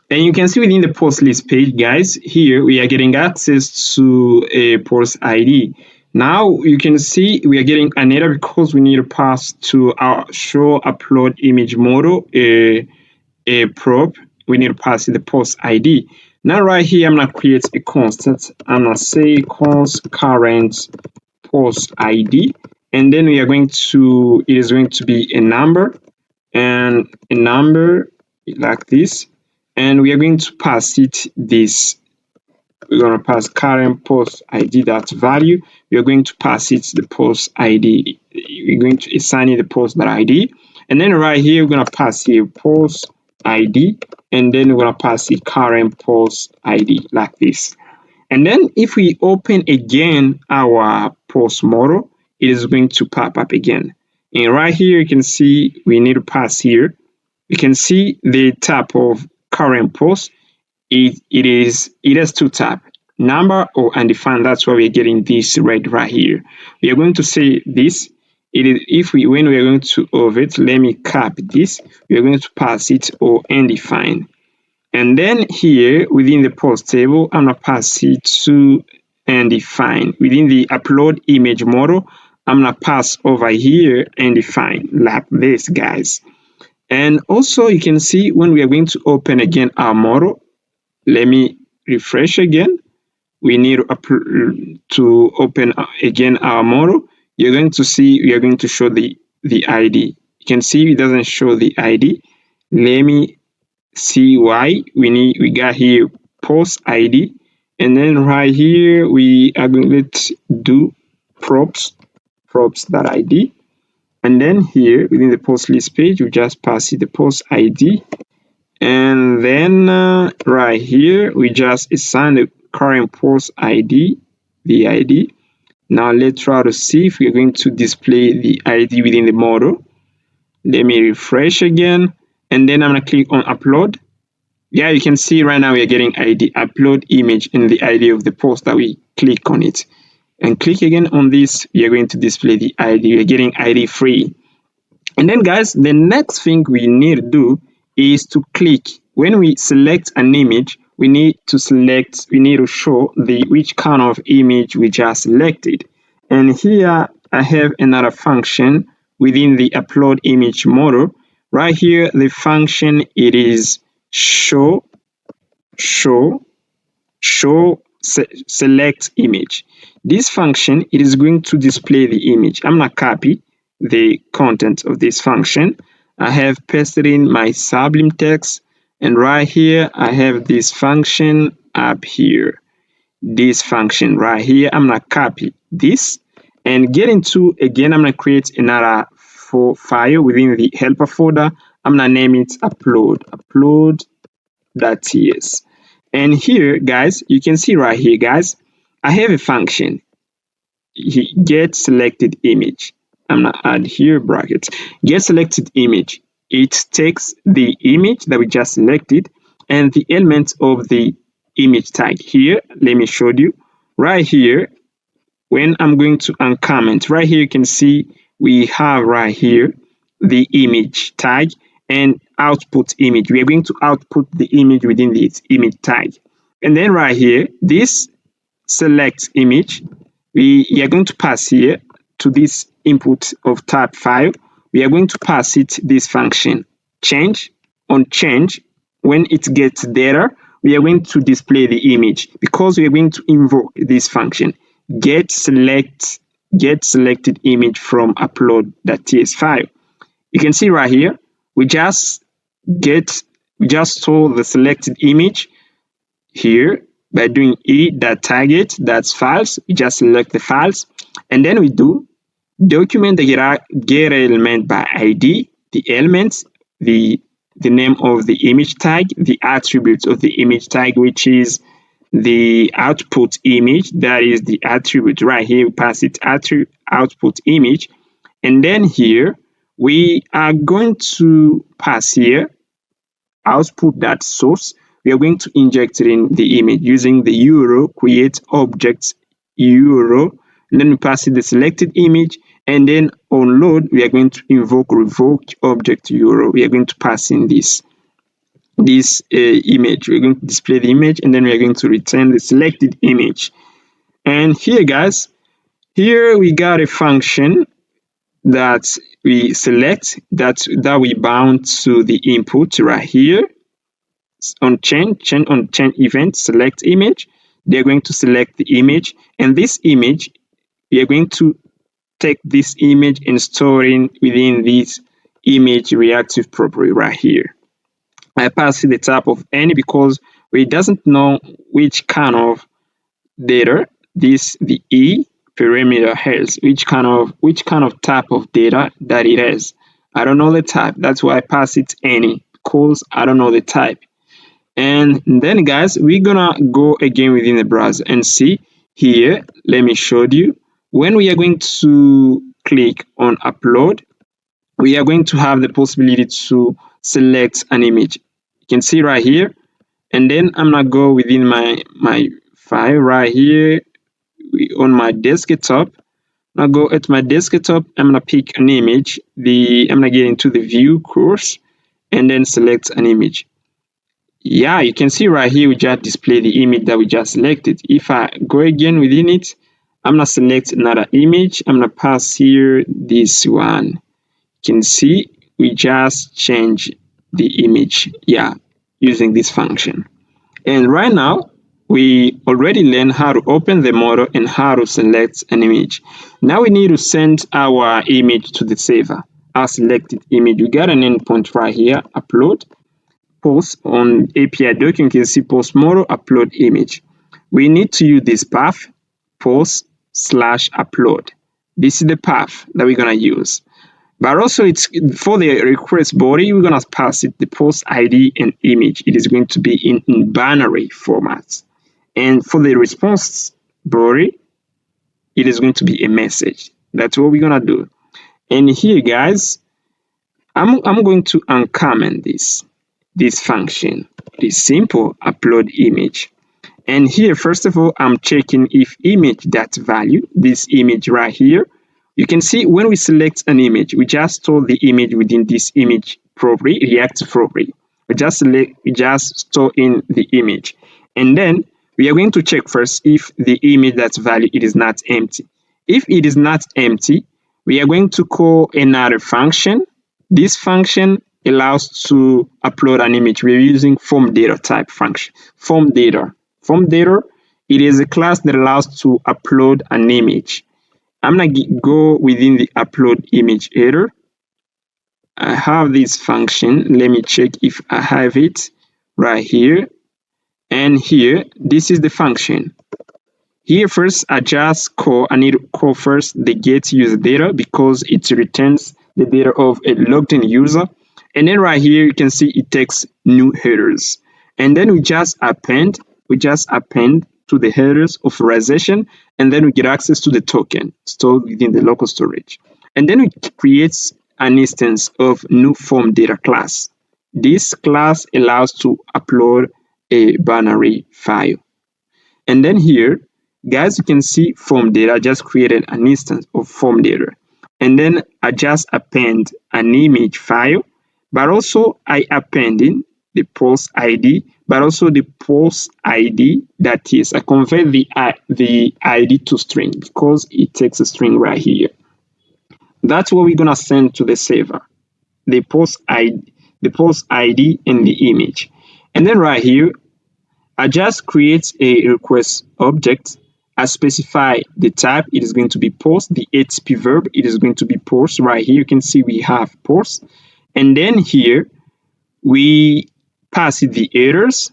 and you can see within the post list page, guys, here we are getting access to a post ID. Now you can see we are getting an error because we need to pass to our show upload image model a prop. We need to pass the post ID. Now right here, I'm gonna create a constant. I'm gonna say const current post ID, and then we are going to, it is going to be a number, and a number like this, and we are going to pass it this. We're going to pass current post ID that value. We are going to pass it the post ID. We're going to assign it the post that ID, and then right here we're going to pass here post ID, and then we're going to pass the current post ID like this. And then if we open again our post model, it is going to pop up again. And right here you can see we need to pass here. You can see the type of current post. It has two tabs, number or undefined. That's why we're getting this red right here. We are going to say this. It is when we are going to of it, let me copy this. We are going to pass it or undefined. And then here within the post table, I'm gonna pass it to undefined. Within the upload image model, I'm gonna pass over here undefined like this, guys. And also you can see when we are going to open again our model, let me refresh again. We need to open again our model. You're going to see we are going to show the ID. You can see it doesn't show the ID. Let me see why. We got here post ID, and then right here we are going to do props.id, and then here within the post list page we just pass it the post ID, and then right here we just assign the current post ID, the ID. Now let's try to see if we're going to display the ID within the model. Let me refresh again, and then I'm going to click on upload. Yeah, you can see right now we are getting ID, upload image, and the ID of the post that we click on it. And click again on this, we are going to display the ID. We are getting ID free. And then guys, the next thing we need to do is to click. When we select an image, we need to show the which kind of image we just selected. And here I have another function within the upload image model. Right here, the function it is show select image. This function it is going to display the image. I'm gonna copy the content of this function. I have pasted in my Sublime text, and right here I have this function up here. This function right here, I'm gonna copy this and get into again. I'm gonna create another file within the helper folder. I'm gonna name it upload.ts. And here guys, you can see right here guys, I have a function get selected image. I'm gonna add here brackets get selected image. It takes the image that we just selected and the elements of the image tag. Here let me show you right here. When I'm going to uncomment right here, you can see we have right here the image tag and output image. We are going to output the image within this image tag. And then right here, this select image, we are going to pass here to this input of tab file. We are going to pass it this function change. On change, when it gets data, we are going to display the image because we are going to invoke this function get selected image from upload.ts file. You can see right here we just store the selected image here by doing e.target, that's files. We just select the files, and then we do document the get element by ID, the elements, the name of the image tag, the attributes of the image tag, which is the output image, that is the attribute right here. We pass it output image, and then here we are going to pass here output.source. We are going to inject it in the image using the euro create objects euro, and then we pass it the selected image, and then on load we are going to invoke revoke object euro. We are going to pass in this image. We're going to display the image, and then we are going to return the selected image. And here guys, here we got a function that we select that we bound to the input right here on change event select image. They're going to select the image, and this image we are going to take this image and store it within this image reactive property right here. I pass the type of any because we doesn't know which kind of data the E parameter has, which kind of type of data that it has. I don't know the type. That's why I pass it any because I don't know the type. And then guys, we're gonna go again within the browser and see here. Let me show you. When we are going to click on upload, we are going to have the possibility to select an image. You can see right here, and then I'm gonna go within my file right here on my desktop. I'll go at my desktop. I'm gonna pick an image. I'm gonna get into the view course and then select an image. Yeah, you can see right here we just display the image that we just selected. If I go again within it, I'm gonna select another image. I'm gonna pass here this one. You can see we just change the image, yeah, using this function. And right now we already learned how to open the model and how to select an image. Now we need to send our image to the server. Our selected image, we got an endpoint right here, upload, post on API document. You can see post model upload image. We need to use this path, post upload. This is the path that we're gonna use. But also, it's for the request body, we're gonna pass it the post ID and image. It is going to be in binary format. And for the response body, it is going to be a message. That's what we're gonna do. And here, guys, I'm going to uncomment this function, this simple upload image. And here, first of all, I'm checking if image.value, this image right here, you can see when we select an image, we just store the image within this image property, React property. We just store in the image. And then we are going to check first if the image.value it is not empty. If it is not empty, we are going to call another function. This function allows to upload an image. We're using form data type function. Form data, it is a class that allows to upload an image. I'm gonna go within the upload image header. I have this function. Let me check if I have it right here. And here, this is the function. Here first, I need to call first the get user data because it returns the data of a logged in user. And then right here, you can see it takes new headers. And then we just append to the headers authorization, and then we get access to the token stored within the local storage. And then we create an instance of new form data class. This class allows to upload a binary file. And then here, guys, you can see form data. I just created an instance of form data. And then I just append an image file, but also I append in the post ID, but also the post ID, that is, I convert the ID to string because it takes a string right here. That's what we're gonna send to the server, the post ID and the image. And then right here, I just create a request object. I specify the type. It is going to be post. The HTTP verb, it is going to be post. Right here, you can see we have post. And then here, we pass it the headers,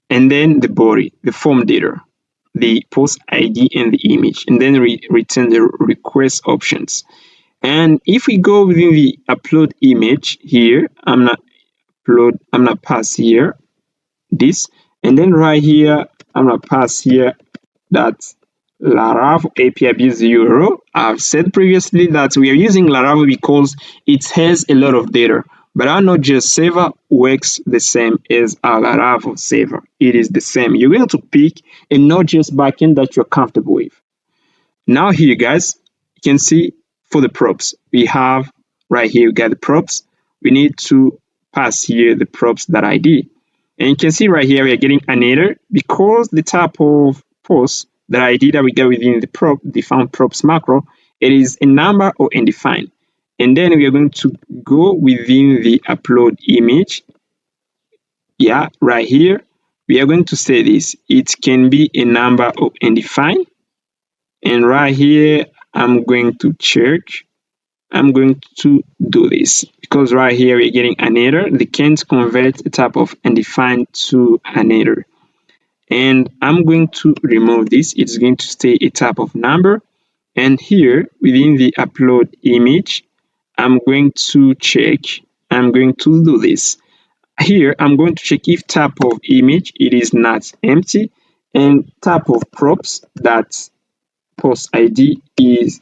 and then the body, the form data, the post ID and the image, and then return the request options. And if we go within the upload image here, I'm not pass here this, and then right here, I'm gonna pass here that Laravel API builds URL. I've said previously that we are using Laravel because it has a lot of data. But our Node.js server works the same as our Laravel server. It is the same. You're going to pick a Node.js backend that you're comfortable with. Now here, guys, you can see for the props, we have right here, we got the props. We need to pass here the props.id. And you can see right here, we are getting an error because the type of post that ID that we get within the defined props macro, it is a number or undefined. And then we are going to go within the upload image. Yeah, right here, we are going to say this. It can be a number or undefined. And right here, I'm going to check. I'm going to do this because right here we're getting an error. They can't convert a type of undefined to an error. And I'm going to remove this. It's going to stay a type of number. And here within the upload image, I'm going to check. I'm going to do this. Here, I'm going to check if type of image, it is not empty, and type of props, that post ID is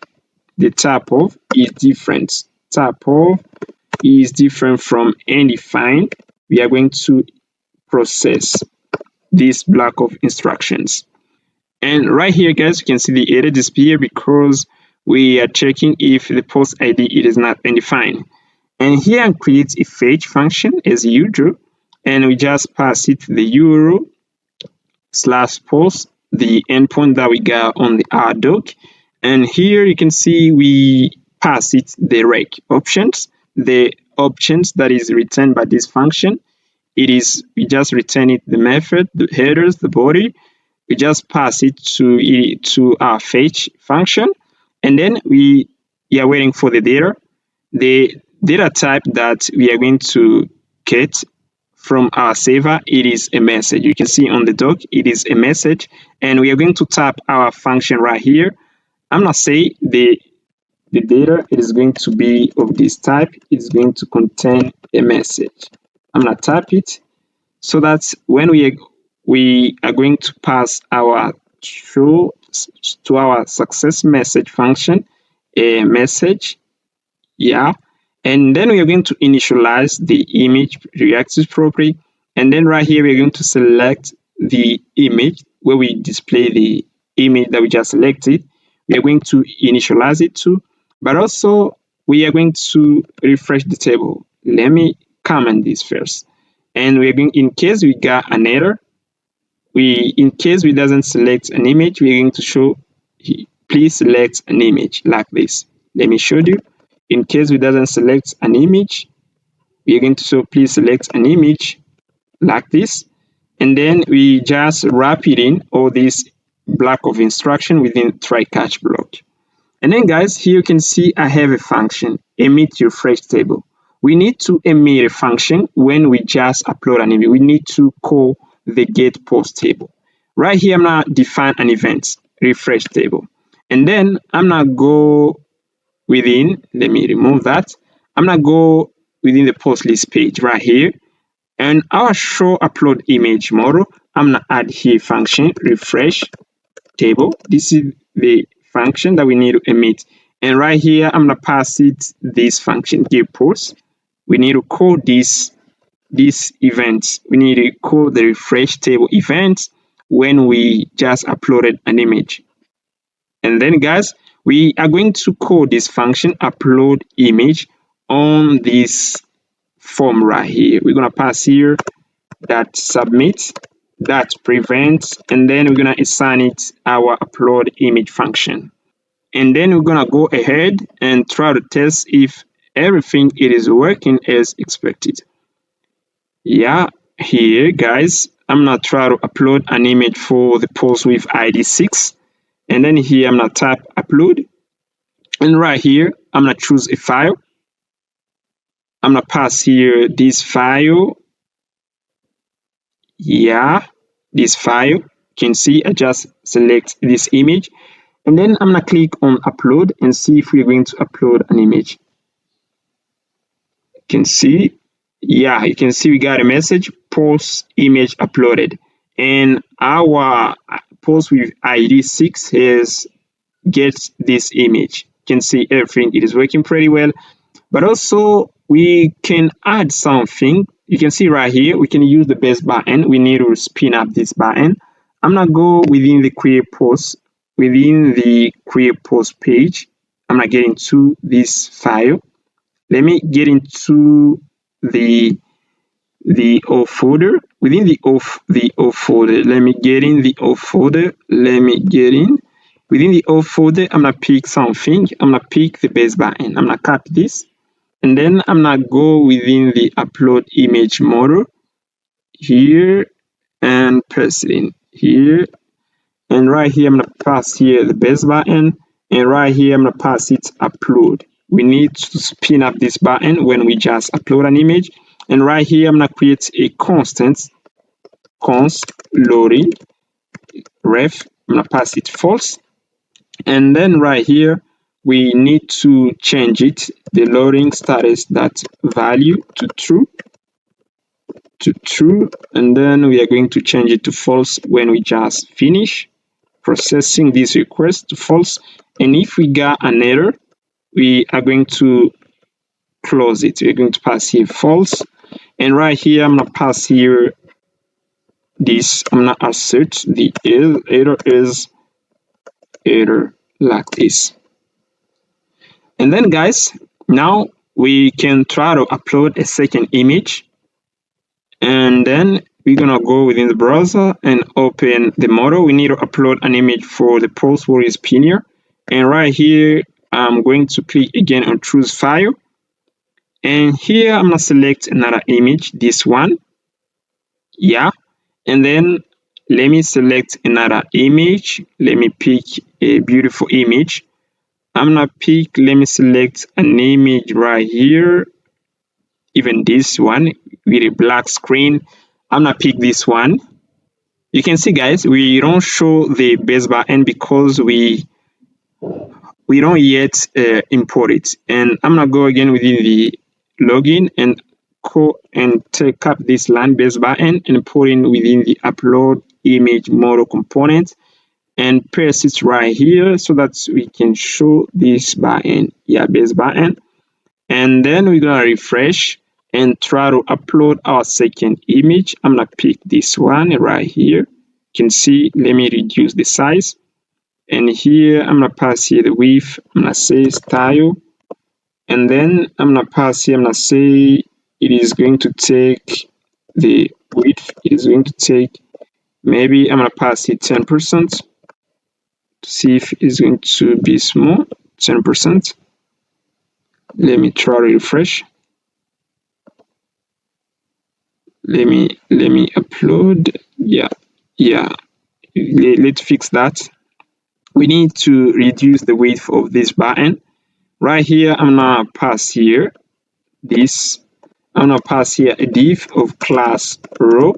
the type of is different. Type of is different from undefined. We are going to process this block of instructions. And right here, guys, you can see the error disappear because we are checking if the post ID it is not undefined. And here I create a fetch function as usual, and we just pass it the URL / post, the endpoint that we got on the R doc. And here you can see we pass it the rec options, the options that is returned by this function. We just return it the method, the headers, the body. We just pass it to our fetch function, and then we are waiting for the data. The data type that we are going to get from our server, it is a message. You can see on the doc, it is a message, and we are going to tap our function right here. I'm gonna say the data is going to be of this type. It's going to contain a message. I'm gonna type it so that when we are going to pass our true to our success message function a message, yeah, and then we are going to initialize the image reactive property, and then right here we're going to select the image where we display the image that we just selected. We are going to initialize it too, but also we are going to refresh the table. Let me comment this first, and we're going, in case we got an error, in case we doesn't select an image, we're going to show please select an image like this. Let me show you. In case we doesn't select an image, we're going to show please select an image like this, and then we just wrap it in all this block of instruction within try catch block. And then guys, here you can see I have a function, emit refresh table. We need to emit a function when we just upload an image. We need to call the get post table. Right here, I'm gonna define an event, refresh table. And then I'm gonna go within, let me remove that. I'm gonna go within the post list page right here. And our show upload image model, I'm gonna add here function refresh table. This is the function that we need to emit. And right here, I'm gonna pass it this function get post. We need to call this event. We need to call the refresh table event when we just uploaded an image. And then guys, we are going to call this function upload image on this form right here. We're gonna pass here that submit, that prevent, and then we're gonna assign it our upload image function. And then we're gonna go ahead and try to test if everything it is working as expected. Yeah, here guys, I'm gonna try to upload an image for the post with ID 6, and then here I'm gonna type upload, and right here I'm gonna choose a file. I'm gonna pass here this file. Yeah, this file. You can see I just select this image, and then I'm gonna click on upload and see if we're going to upload an image. You can see, yeah, you can see we got a message post image uploaded, and our post with ID 6 is get this image. You can see everything, it is working pretty well. But also we can add something. You can see right here we can use the base button. We need to spin up this button. I'm gonna go within the create post, within the create post page. I'm gonna get into this file. Let me get into the O folder. Within the O folder, let me get in the O folder. Let me get in. Within the O folder, I'm gonna pick something. I'm gonna pick the base button. I'm gonna copy this, and then I'm gonna go within the upload image model here and press it in here. And right here, I'm gonna pass here the base button, and right here, I'm gonna pass it upload. We need to spin up this button when we just upload an image. And right here, I'm gonna create a constant, const loading ref. I'm gonna pass it false. And then right here, we need to change it, the loading status that value to true, and then we are going to change it to false when we just finish processing this request to false. And if we got an error, we are going to close it. We're going to pass here false, and right here I'm gonna pass here this. I'm gonna assert the error is error like this. And then guys, now we can try to upload a second image, and then we're gonna go within the browser and open the model. We need to upload an image for the post where is pinner, and right here I'm going to click again on choose file, and here I'm gonna select another image, this one, yeah, and then let me select another image. Let me pick a beautiful image. I'm gonna pick, let me select an image right here, even this one with a black screen. I'm gonna pick this one. You can see guys, we don't show the base button because we we don't yet import it. And I'm gonna go again within the login and go and take up this line based button and put in within the upload image model component and press it right here so that we can show this button, yeah, base button. And then we're gonna refresh and try to upload our second image. I'm gonna pick this one right here. You can see, let me reduce the size. And here I'm gonna pass here the width. I'm gonna say style. And then I'm gonna pass here, I'm gonna say it is going to take the width, it is going to take, maybe I'm gonna pass it 10% to see if it's going to be small, 10%. Let me try to refresh. Let me upload. Yeah. Let's fix that. We need to reduce the width of this button. Right here, I'm gonna pass here this. I'm gonna pass here a div of class row,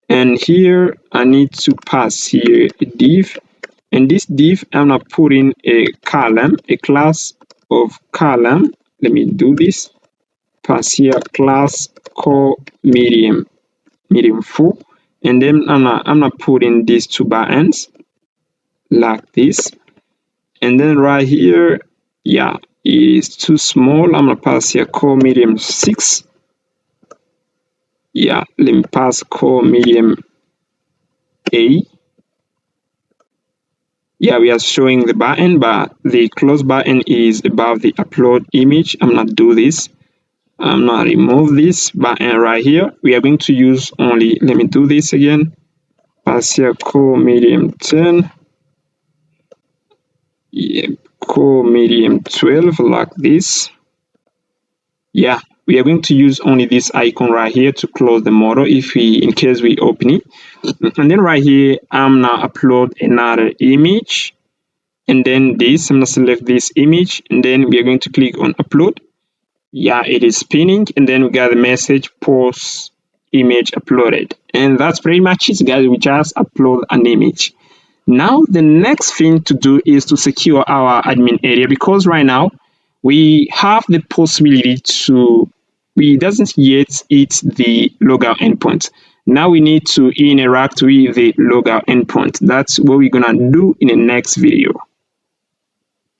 and here I need to pass here a div, and this div I'm gonna put in a column, a class of column. Let me do this. Pass here class core medium full, and then I'm gonna put in these two buttons like this. And then right here, yeah, it's too small. I'm gonna pass here core medium 6. Yeah, let me pass core medium A. Yeah, we are showing the button, but the close button is above the upload image. I'm gonna do this. I'm gonna remove this button right here. We are going to use only, let me do this again. Pass here core medium 10. Yeah, core medium 12 like this. Yeah, we are going to use only this icon right here to close the model in case we open it. And then right here, I'm gonna upload another image, and then this, I'm gonna select this image, and then we are going to click on upload. Yeah, it is spinning, and then we got the message post image uploaded. And that's pretty much it, guys. We just upload an image. Now the next thing to do is to secure our admin area, because right now we have the possibility to, we doesn't yet hit the logout endpoint. Now we need to interact with the logout endpoint. That's what we're gonna do in the next video.